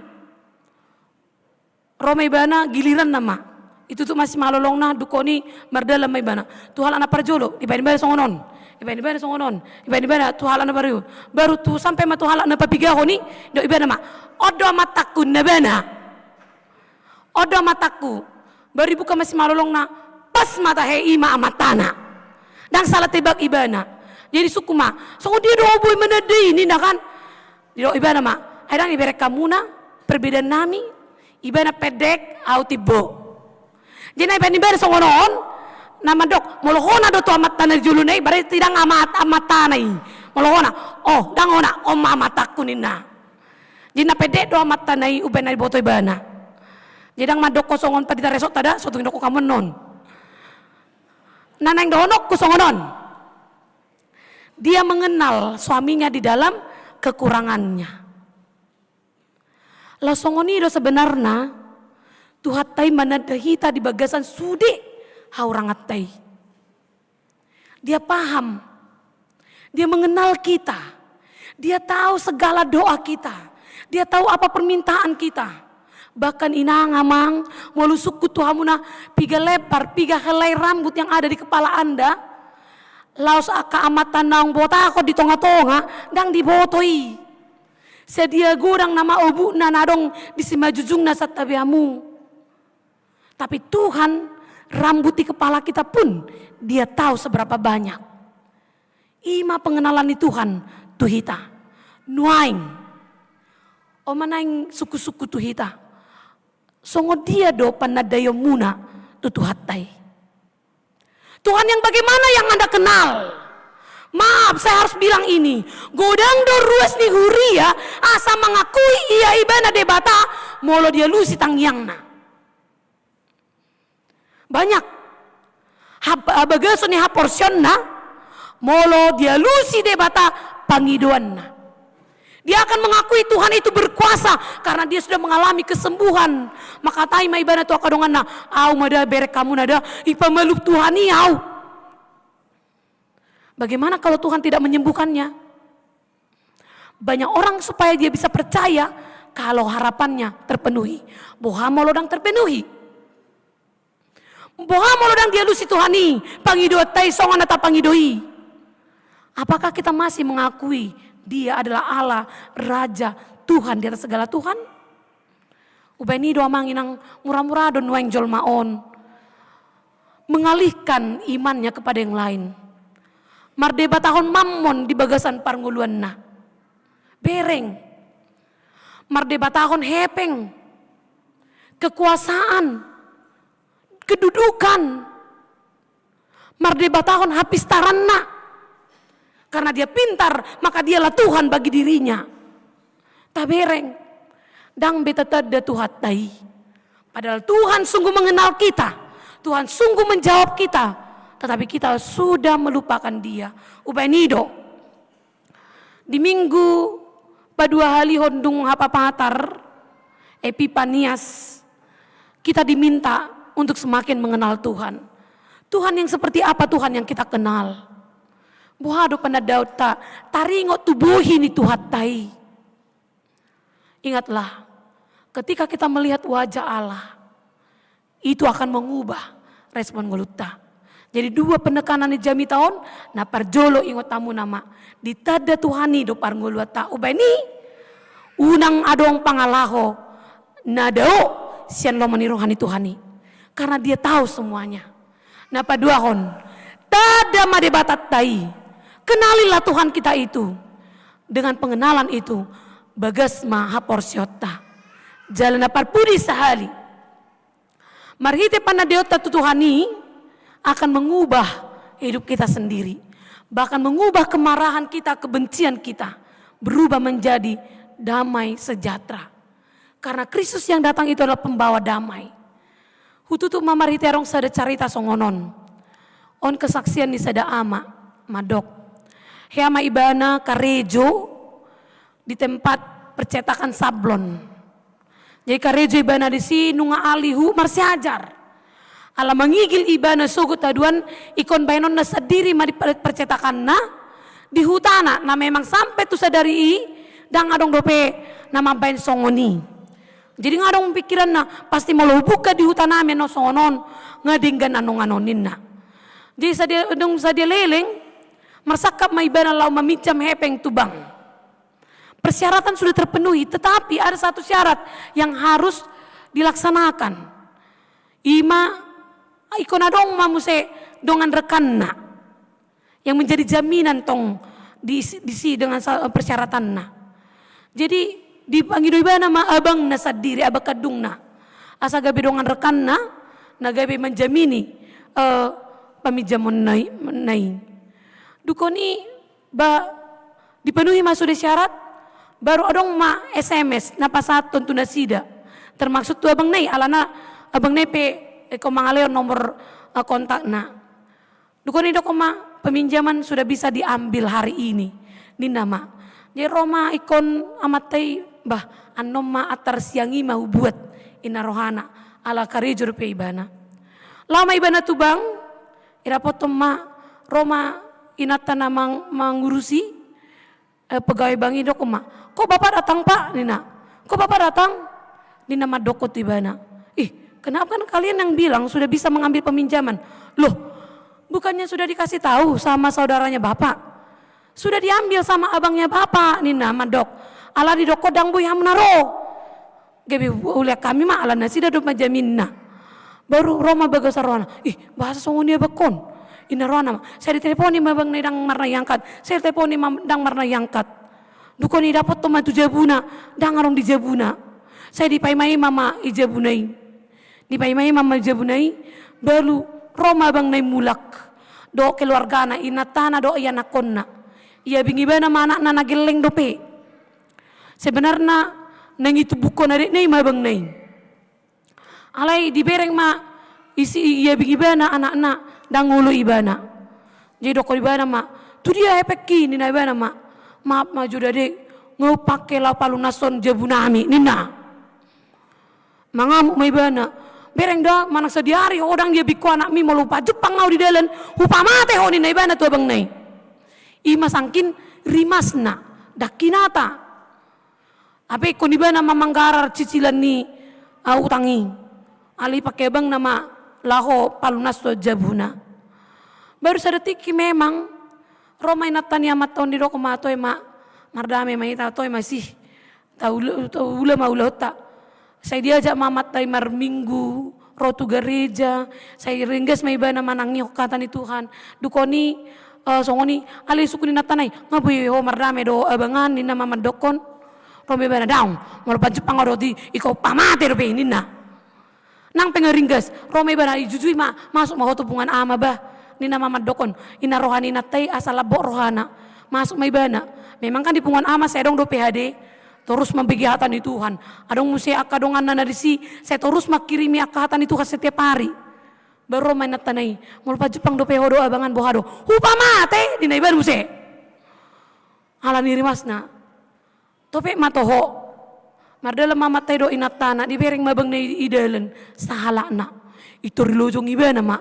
Roma ibana giliran nama. Itu tuh masih malolong na dukoni mardalam ibana. Tuhan anak parjolo ibana songonon. Ibana songonon. Ibana Tuhan anak baru tuh sampai ma Tuhan anak papigaho ni do ibana ma. Odo mataku nabana. Odo mataku. Baru buka masih malolong na pas mata hei ima amatana. Dan salah tebak ibana. Jadi suku ma. So dia do boy menadai ini nah kan. Do ibana ma. Aidang ibere kamuna perbedaan nami. Ibana pedek au tibo. Jadi ibana songonon. Nama dok, molohona do tu amat tanah julunai, berarti tidak amat tanai. Molohona, oh, dangona, om amat aku nina. Jadi napede do amat tanai ubenai botoi bana. Jadi dang madok kosongon padita resot tada, sotung doko kamu non. Naneng donok kosongonon. Dia mengenal suaminya di dalam kekurangannya. Lah songoni do sebenarnya Tuhatai manadahita di bagasan sudi. Haurangatai. Dia paham. Dia mengenal kita. Dia tahu segala doa kita. Dia tahu apa permintaan kita. Bahkan inangamang walusuk kutuhamuna piga lepar, piga helai rambut yang ada di kepala Anda. Laos aka amatan naung botakot di tonga-tonga dang dibotoi. Sedia gudang nama obu na nadong di simajujung na satabiamu. Tapi Tuhan rambut di kepala kita pun dia tahu seberapa banyak. Ima pengenalan di Tuhan tuhita. Nuaing. Omanaing suku-suku tuhita. Songo dia do panadayo muna tutuhatai. Tuhan yang bagaimana yang Anda kenal? Maaf saya harus bilang ini. Godang do ruas ni huria asa mengakui ia ibana debata molo dia lusi tangyangna. Banyak bagason ni haporsion na molo dia lusi debata pangiduan na. Dia akan mengakui Tuhan itu berkuasa karena dia sudah mengalami kesembuhan. Maka tai mai bana tu akadongan na au mada berek kamu nada ipamalup Tuhan ni au. Bagaimana kalau Tuhan tidak menyembuhkannya? Banyak orang supaya dia bisa percaya kalau harapannya terpenuhi. Boha molodang terpenuhi. Boha molodang dia lusi Tuhani, pangidot tay songan atau pangidoi. Apakah kita masih mengakui dia adalah Allah, Raja, Tuhan di atas segala Tuhan? Ubeni doa manginang murah-murah don weng jolmaon. Mengalihkan imannya kepada yang lain. Mardeba tahun mammon di bagasan parnguluan na. Bereng. Mardeba tahun hepeng. Kekuasaan. Kedudukan. Mardeba tahun habis taranna. Karena dia pintar, maka dialah Tuhan bagi dirinya. Tabereng. Dang betatada tuhatai. Padahal Tuhan sungguh mengenal kita. Tuhan sungguh menjawab kita. Tetapi kita sudah melupakan dia. Ubanido. Di minggu padua hali hondung hapapatar. Epipanias. Kita diminta untuk semakin mengenal Tuhan. Tuhan yang seperti apa Tuhan yang kita kenal. Buhado panadaw ta taringo tubuhi ni tuhatai. Ingatlah, ketika kita melihat wajah Allah, itu akan mengubah respon ngoluta. Jadi dua penekanan di jami tahun, na parjolo ingot tamu nama. Ditada Tuhani do par ngoluta. Ubani, unang adong pangalaho, nadao sian lo manirohani Tuhani. Karena dia tahu semuanya. Na paduahon, tada madebatat tai. Kenalilah Tuhan kita itu. Dengan pengenalan itu, bagas maha porsiota. Jalan apar pudi sahali. Marhite panadeota Tuhani akan mengubah hidup kita sendiri. Bahkan mengubah kemarahan kita, kebencian kita. Berubah menjadi damai sejahtera. Karena Kristus yang datang itu adalah pembawa damai. Hututu mamarhite arong sada carita songonon. On kesaksian ni sada ama, madok. Heama ibana karejo di tempat percetakan sablon. Jadi karejo ibana di sini nunga alihu marsiajar. Ala mengigil ibana sugut taduan ikon bainon na sadiri ma di percetakan na di hutana na memang sampai tu sadari dang adong dope nama bain songoni. Jadi ngadong pikiran na pasti mau buka di hutana meno songonon ngadinggan anong-anonin na. Jadi sadia leleng marsakap ma ibana lau mamicam hepeng tubang. Persyaratan sudah terpenuhi, tetapi ada satu syarat yang harus dilaksanakan. Ikon adong mamuse dongan rekanna yang menjadi jaminan tong disi dengan persyaratanna. Jadi dipanggil ibana ma abang na sadiri abakadung na. Asa gabi dongan rekanna na gabi menjamini pamijamon nai. Dukoni ba dipenuhi masuk syarat. Baru adong ma SMS napasat tentu nasida. Termaksud tu abang nai alana abang nai pe ko mangaleo nomor kontak na. Dukoni doko ma peminjaman sudah bisa diambil hari ini. Ni nama. Jadi Roma ikon amatai bah anom ma atar siangi mau buat ina rohana ala karejur pe ibana. Lama ibana tu bang irapotom ma Roma inata namang mengurusi pegawai bank itu ma. Kok bapak datang pak Nina? Kok bapak datang? Nina madokot ibana. Kenapa kan kalian yang bilang sudah bisa mengambil peminjaman? Loh, bukannya sudah dikasih tahu sama saudaranya bapak? Sudah diambil sama abangnya bapak Nina madok. Ala di doko dang bu yang menaro. Gabi ulia kami mah ala nasi dah doma jaminna. Baru Roma bagas arwana. Bahasa songonia bakon. Ina rona saya diteleponi mabang nedang marna yangkat. Saya teleponi dang marna yangkat. Dukoni dapat tomat tu jabuna, dangarong di jabuna. Saya dipaimai mama ijabunai. Dipaimai mama ijabunai, baru Roma bang nai mulak. Do keluarga na inatana do iya nakonna. Iya bingi bana mana na nageleng dope. Sebenarnya nang itu buko na nai mabang nai. Alai dibereng ma isi iya bingi bana anak-anak dangulu ibana. Jadi do ko ibana ma, tu dia epeki ni na ibana ma. Maaf maju dade ngau pake la palunason jabunami nina mangamuk may bana bereng da manak sadiari odang dia biko anak mi malupa Jepang ngau di dalan hupa mate ho nina ibana tu abang nai ima sangkin rimasna dakinata ape ko ni bana mamanggarar cicilan ni utangi ali pake bang nama laho palunaso jabuna baru sadetiki memang Roma inatan yamat tahun di doko matoy ma mardame ma ita toy masih tahu ula maulah tak. Saya diajak mamat tay marminggu rotu gereja. Saya ringgas ma ibana manangi hokatan ni Tuhan. Dukoni songoni ali suku ni natanay ngaboy ho mardame do abangan ni na mamad dokon. Roma ibana daong malapan Jepang roti ikaw pamate do pe nina. Nang pengaringgas Roma ibana ijujui ma masuk ma hotupungan ama bah. Nina mamad dokon ina rohani natay asal labo rohana masuk may bana memang kan di pungan ama saya dong do PHD terus membigihatan di Tuhan adong musia akadongan na narisi saya terus makirimi akahatan di Tuhan setiap hari baru main natanay mulpa Jepang do PHD abangan bohado hupa mate dina iban musia ala nirimasna tope matoho mardala mamatay do inatana di bereng mabang na idalen sahala na itu rilojong ibana ma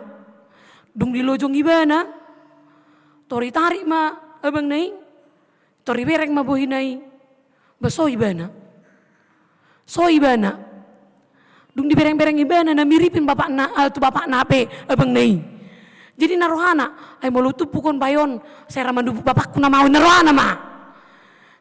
dung di lojong ibana tori tarik ma abang nai tori bereng ma bohi nai baso ibana So ibana. Dung di bereng-bereng ibana na miripin bapak na tu bapak nape abang nei. Jadi narohana ay molutu pukon bayon saya ramandu bapak kuna mau narohana ma.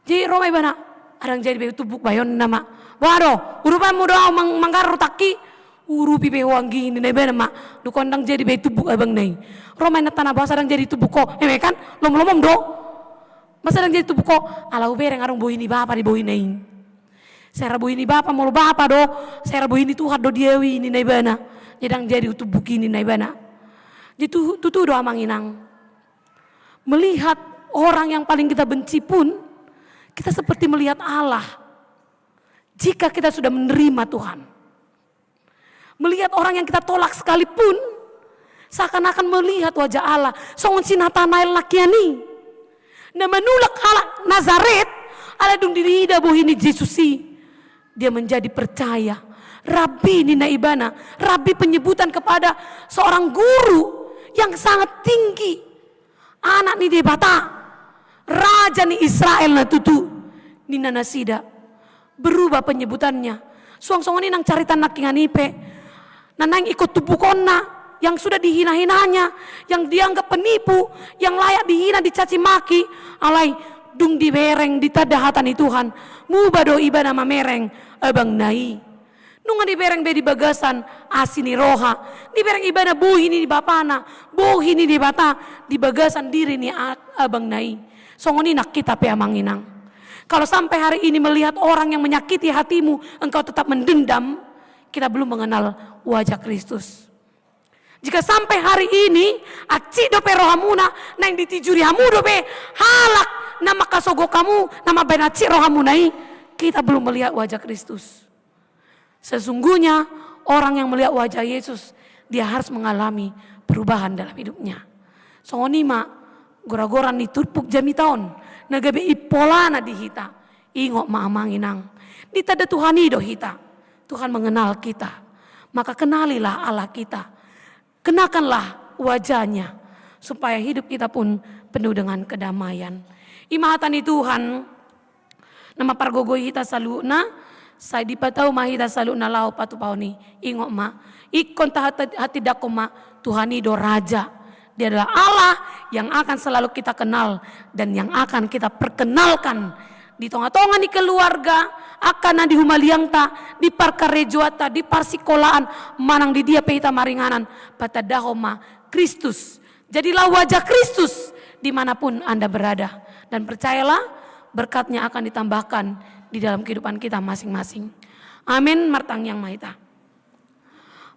Jadi Roma ibana arang jadi be tubuk bayon nama. Wado urupan mo daw manggar taki urupi be wangi ni ibana ma. Du kondang jadi be tubuk abang nei. Roma na tanah bahasa arang jadi tubuk ko. Kan lom-lomom do. Masa arang jadi tubuk ko alau bereng arang bohini bapak di bohini. Saya rabu ini bapak mau bapak do, saya rabu ini Tuhan do diewi ini naibana, jedang jadi utuh buki ini naibana. Jadi tuh doa manginang. Melihat orang yang paling kita benci pun, kita seperti melihat Allah. Jika kita sudah menerima Tuhan, melihat orang yang kita tolak sekalipun, seakan-akan melihat wajah Allah. Songon si Nathanael lakiani, na manulak halak Nazaret, ala dung diri ida bohini Yesusi. Dia menjadi percaya. Rabi Nina Ibana, Rabi penyebutan kepada seorang guru yang sangat tinggi. Anak ni debata, raja ni Israel na tutu, Nina Nasida. Berubah penyebutannya. Suang-suang ini nang caritan nakingan ipe. Nanang ikut tubukonna, yang sudah dihina-hinanya, yang dianggap penipu, yang layak dihina, dicaci maki. Alai, dung dibereng, ditadahatan Tuhan. Mubado ibana mamereng. Abang nai, nunga di bereng be di bagasan asini roha, di bereng ibana bohi ni di bapana, bohi ni di bata, di bagasan diri ni abang nai. Songoni nak kita pe amanginang. Kalau sampai hari ini melihat orang yang menyakiti hatimu, engkau tetap mendendam, kita belum mengenal wajah Kristus. Jika sampai hari ini, aci dope rohamuna, nang ditijuri hamu dope halak, nama kasogo kamu, nama benaci rohamunai. Kita belum melihat wajah Kristus. Sesungguhnya orang yang melihat wajah Yesus, dia harus mengalami perubahan dalam hidupnya. Songonima gora-gora ni turpuk jami taon, nagabe ipolana di hita, ingok maamanginang. Ditada Tuhan ido hita, Tuhan mengenal kita. Maka kenalilah Allah kita, kenakanlah wajahnya, supaya hidup kita pun penuh dengan kedamaian. Imahatani Tuhan, nama pargogoi hita saluna, saya dipatau mahita saluna lau patu pauni. Ingok ma, ikon hati dakoma Tuhan ido raja. Dia adalah Allah yang akan selalu kita kenal dan yang akan kita perkenalkan di tonga-tonga di keluarga, akan di humaliangta, di parkarejoata, di parsikolaan, manang di dia peita maringanan, patadahoma Kristus. Jadilah wajah Kristus dimanapun Anda berada, dan percayalah berkatnya akan ditambahkan di dalam kehidupan kita masing-masing. Amin. Martang yang mahita.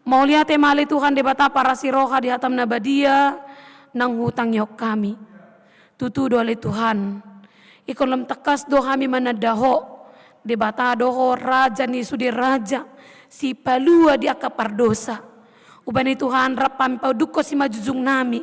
Mau lihat temali Tuhan debata para siroha di hatam nabadia nang hutang yok kami. Tutu dole Tuhan. Ikon lam tekas do kami manadaho. Debata doho raja ni sudi raja. Si palua di akapar dosa. Ubani Tuhan rapami pauduko si majujung nami.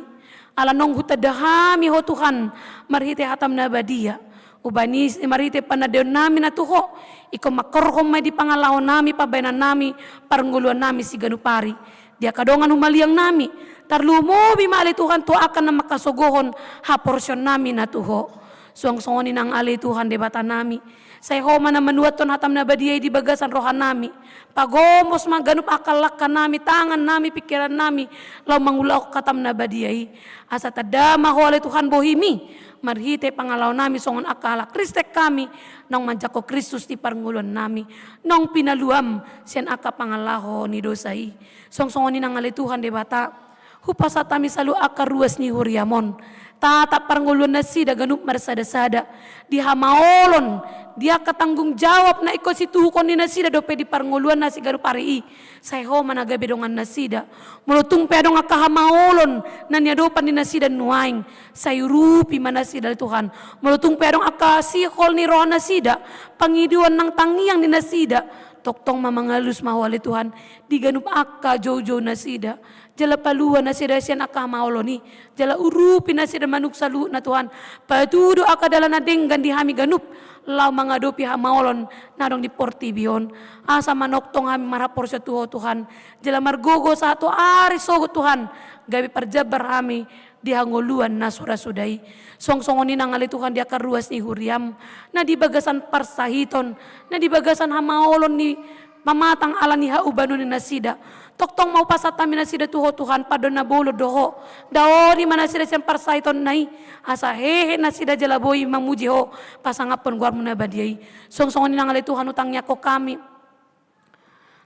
Ala nong hutadahami ho Tuhan. Marhite hatam nabadia. Ubani marite panadeon nami na tuho, iko makorhom may di pangalahon nami, pabaynan nami, paranguluan nami si ganupari. Dia kadongan humaliang nami, tarlumo bimali Tuhan to akan na makasogohon ha porsyon nami na tuho. Suang-suangin ang ali Tuhan debata nami. Say homa na manuaton hatam na badiyay di bagasan rohan nami. Pagomos maganup akalak ka nami, tangan nami, pikiran nami, law mangulaw katam na badiyay. Asa tadama ho ali Tuhan bohimi. Marhite pangalaw nami songon akala Kristek kami nang manjako Kristus ti parngulon nami nang pinaluam sen aka pangalaho ni dosai song-songonin ang ali Tuhan debata hupasa tami salu aka ruas ni huriamon tata parngulon na sida ganup marsada-sada di hamaolon dia katanggung jawab na iko si tuhukon ni nasida dope di parnguluan na si ganup ari say ho managabe dongan nasida mulutung pedong aka hamaolon na niya dopan ni nasida nuaing sayurupi manasida Tuhan mulutung pedong aka sihol ni roh nasida pangiduan ng tangiang ni nasida toktong mamangalus mahwali Tuhan di ganup aka jojo nasida jala paluan nasida siyan aka maoloni jala urupi nasida manuk salu na Tuhan patudo aka dala na denggan di hami ganup law mga dopi hamaolon nadong di portibion asa manoktong hami marapor sa tuho Tuhan jala margogo sa ato ari sogo Tuhan gabi parjabar kami di hangoluan na sura-sudai. Song-songon ni nangali Tuhan di akar ruas ni huriam, na di bagasan parsahiton, na di bagasan hamaolon ni mamatang ala ni haubano ni nasida. Toktong mau pasat kami nasida tuho Tuhan padon na bolo doho. Daori manasida siyang parsahiton nai. Asa hehe nasida jalaboy mamuji ho. Pasangapon guar muna badiyay. Song-songon ni nangali Tuhan utangnya ko kami.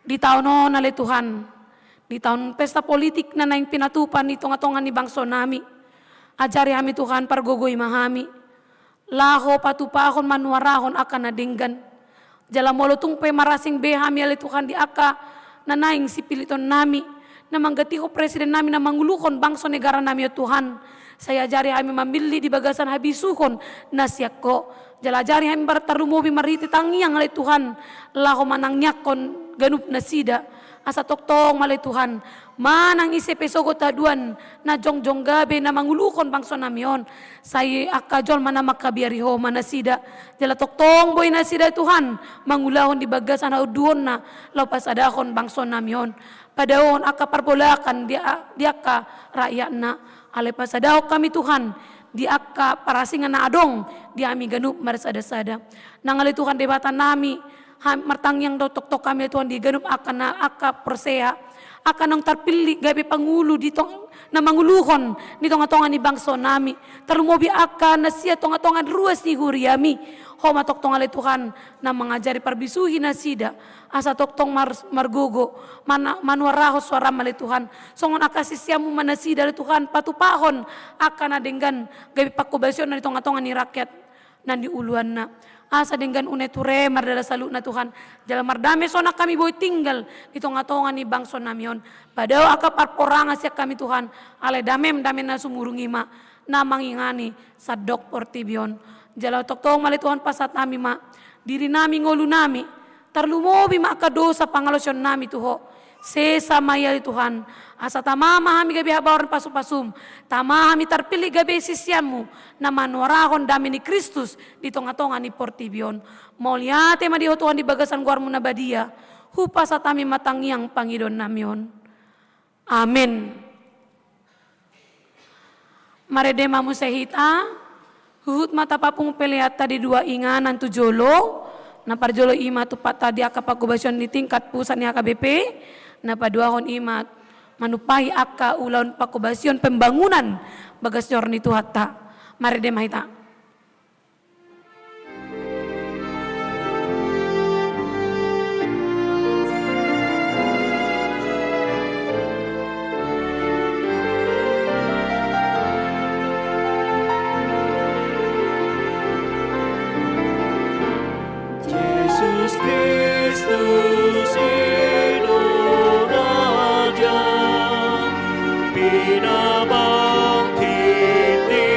Di tahun no nale Tuhan. Di tahun pesta politik na naing pinatupan ni tonga-tonga ni bangso nami. Ajari kami Tuhan pargogoy mahami. Laho patupahon manuarahon akan nadinggan. Jala molotung pe marasing behami ale Tuhan di aka na naing sipiliton nami. Na manggatiho presiden nami na mangulukon bangso negara nami ya Tuhan. Saya ajari kami memilih di bagasan habisuhon na siyak ko. Jala ajari kami bertarumobi mariti tangiang ale Tuhan. Laho manang nyakon ganup na sida. Asa toktong malay Tuhan, manang isip esogot taduan na jongjong gabi na mangulukon bangso namion. Say akajol mana makabiariho manasida. Jala toktong boy nasida Tuhan, mangulahon di bagasan auduon na laupas adahon bangso namion. Padahon aka parbolakan di aka rakyat na. Alepas adahok kami Tuhan, di aka parasingan na adong, di ami ganup marsada-sada. Nangali Tuhan debatan nami, martangyang daw tok-tok kami Tuhan di ganup akan na aka perseha akan nang terpilih gabi pangulo dito na manguluhon nito nga tongan ni bangso nami tarumobi akan na siya tonga-tongan ruas ni huriami ho matok-tong ale Tuhan na mangajari parbisuhi na sida asa toktong margugo manuaraho suara mali Tuhan songon akasisyamu manasida ale Tuhan patupahon akan adenggan gabi pakubasyon na nito nga tongan ni rakyat nan diuluan na asa dengan uneture mardala salu na Tuhan jala mardame sona kami boy tinggal ito nga tongan ni bangso namion padao aka parporanga siya kami Tuhan ale damem na sumurungi ma na mangingani sa dok portibion jala toktong mali Tuhan pasat nami ma diri nami ngolu nami tarlumobi ma akadosa pangalosyon nami tuho sesa mayali Tuhan asa tamama hami gabi habawan pasum-pasum tama hami terpilih gabi sisyamu na manuarahon dami ni Kristus di tonga-tonga ni portibion mauliate madiho Tuhan di bagasan guarmu na badia hupa sa tami matangyang pangidon namion amen. Maredema musehita huhut mata papung pelihat tadi dua inganan tujolo na parjolo ima tupat tadi akapagubasyon di tingkat pusat ni AKBP na paduahon imat manupahi aka ulaun pakubasyon pembangunan bagas yorni tuhata marede mahita. Yesus Kristus Hidup Raja Pinabangkit di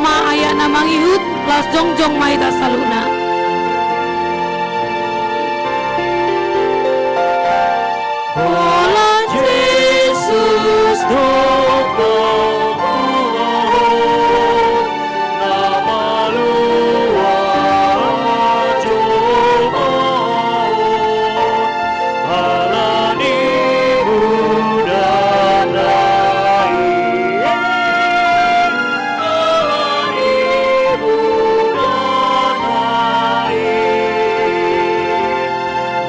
ma ayah na mangihut las jongjong maita saluna. Hola Jesus dopo nama luar jomao alani muda nai alani muda nai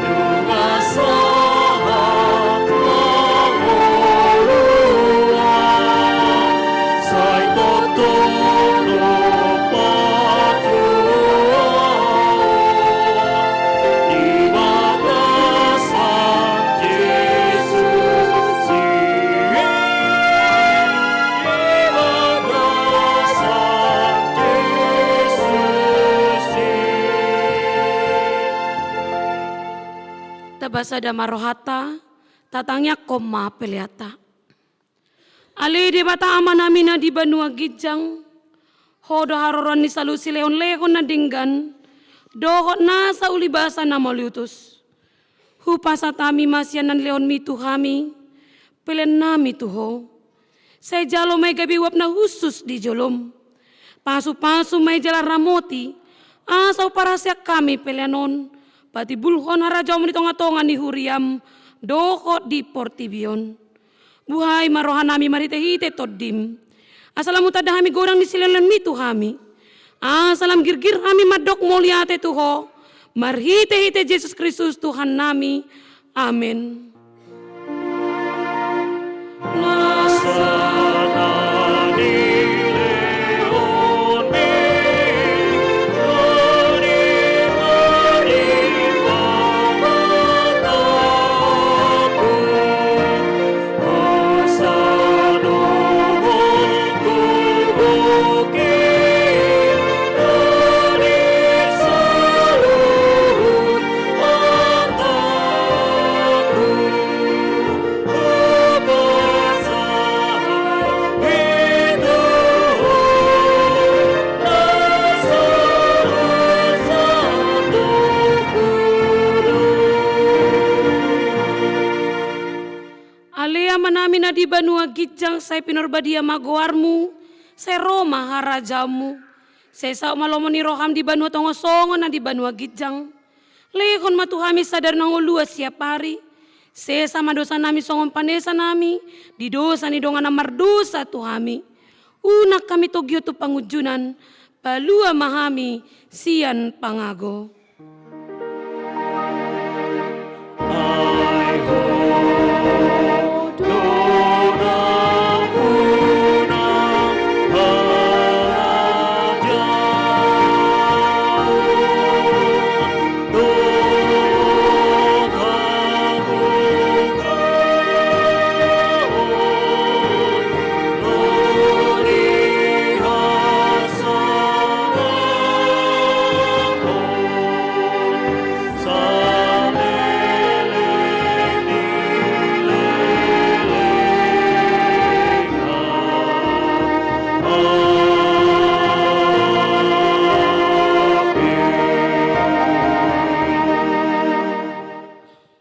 nunga sahat lamorua sai totono patrua di bagasan Jesus si di bagasan Jesus si. Tabasa da marohata, tatangnya koma peliata. Ali di bata ama nami na di Banua Gijang, hodo haroron ni salusi leon lehon na dinggan, dohot na sa ulibasa na moliutus. Hupasa tami masyanan leon mitu hami, pelen nami tuho. Saya jalo may gabiwap na husus di jolom. Pasu-pasu may jala ramoti, asaw para siya kami pelenon. Pati bulhon harajaw mo nitong atongan ni Huriam, dohot di Portibion. Buhay marohan nami marite-hite toddim. Asalam utada hami gorang ni silelan mitu hami. Asalam girgir hami madok muliate tuho. Marhite-hite Jesus Kristus Tuhan nami. Amin. Alea manami na di Banua Gijang say pinorbadia magoarmu, say Roma harajamu, say sao malomoni roham di Banua Tongosongo na di Banua Gijang. Lehon matuhami sadar nang ulua siap hari, say sama dosa nami songon panesa nami, di dosa ni dongan mardosa tuhami. Unak kami togyo tu pangujunan, palua mahami sian pangago.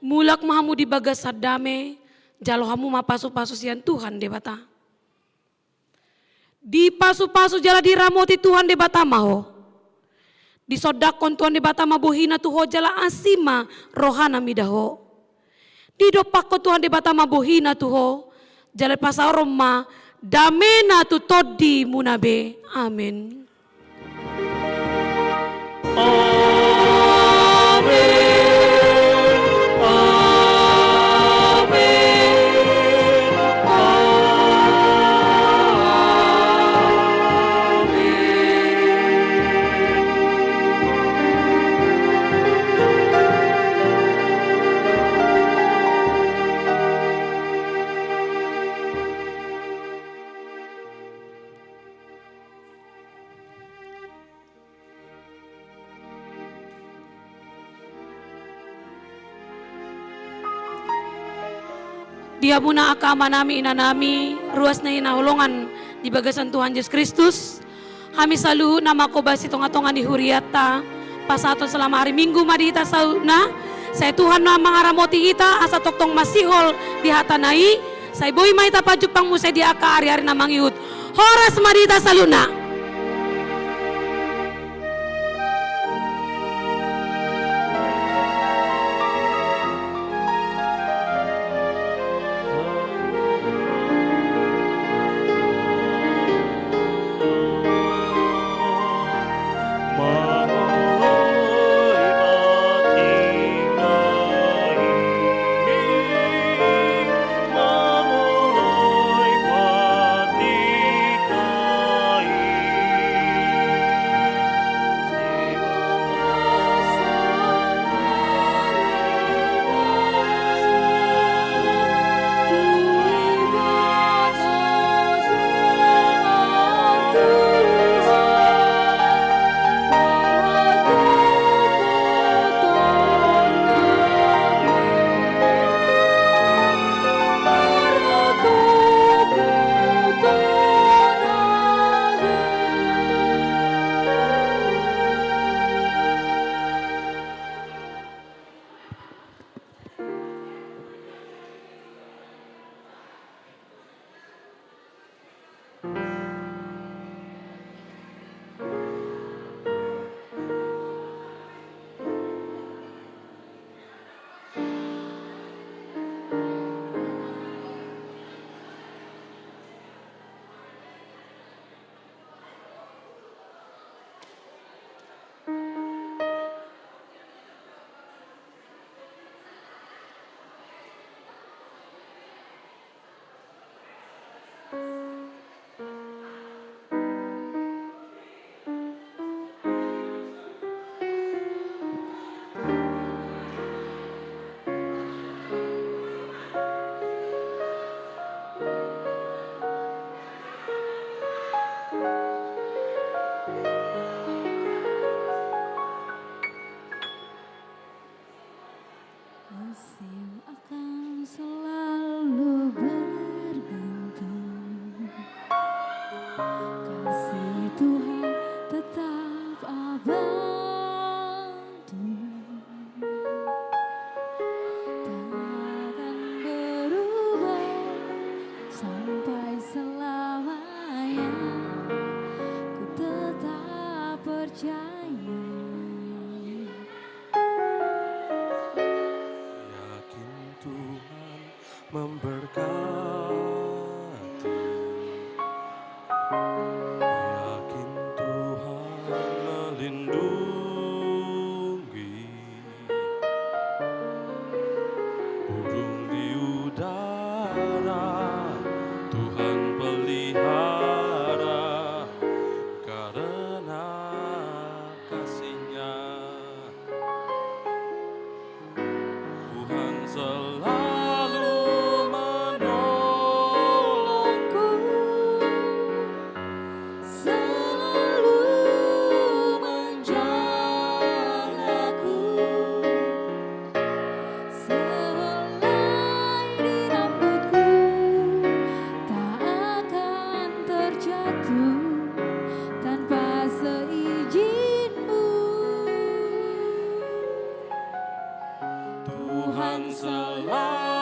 Mulak mahamu di bagas sadame, jalo hamu mapasu-pasu sian Tuhan de bata. Di pasu-pasu jala di ramoti Tuhan de bata maho. Di sodakon Tuhan de bata mabuhina tuho jala asima rohana midaho. Di dopako Tuhan de bata mabuhina tuho jala pasaroma damena tu todi munabe. Amin. Dia muna akama nami ina nami, ruas na hinahulungan di bagasan Tuhan Yesus Kristus. Kami selalu nama ko basi tonga-tonga di huriata. Pasaton selama hari Minggu madita sauna. Saya Tuhan na mangaramoti kita asa toktong masihol di hatanai. Saya boy maita pajupang musay di aka hari-hari na mangiut. Horas madita saluna. Musim akan selalu bergantung, kasih Tuhan tetap abadi, takkan berubah sampai selamanya, ku tetap percaya. Memberkati, yakin Tuhan melindungi, burung di udara Tuhan pelihara, karena kasih-Nya Tuhan selalu tanpa seizin-Mu. Tuhan selalu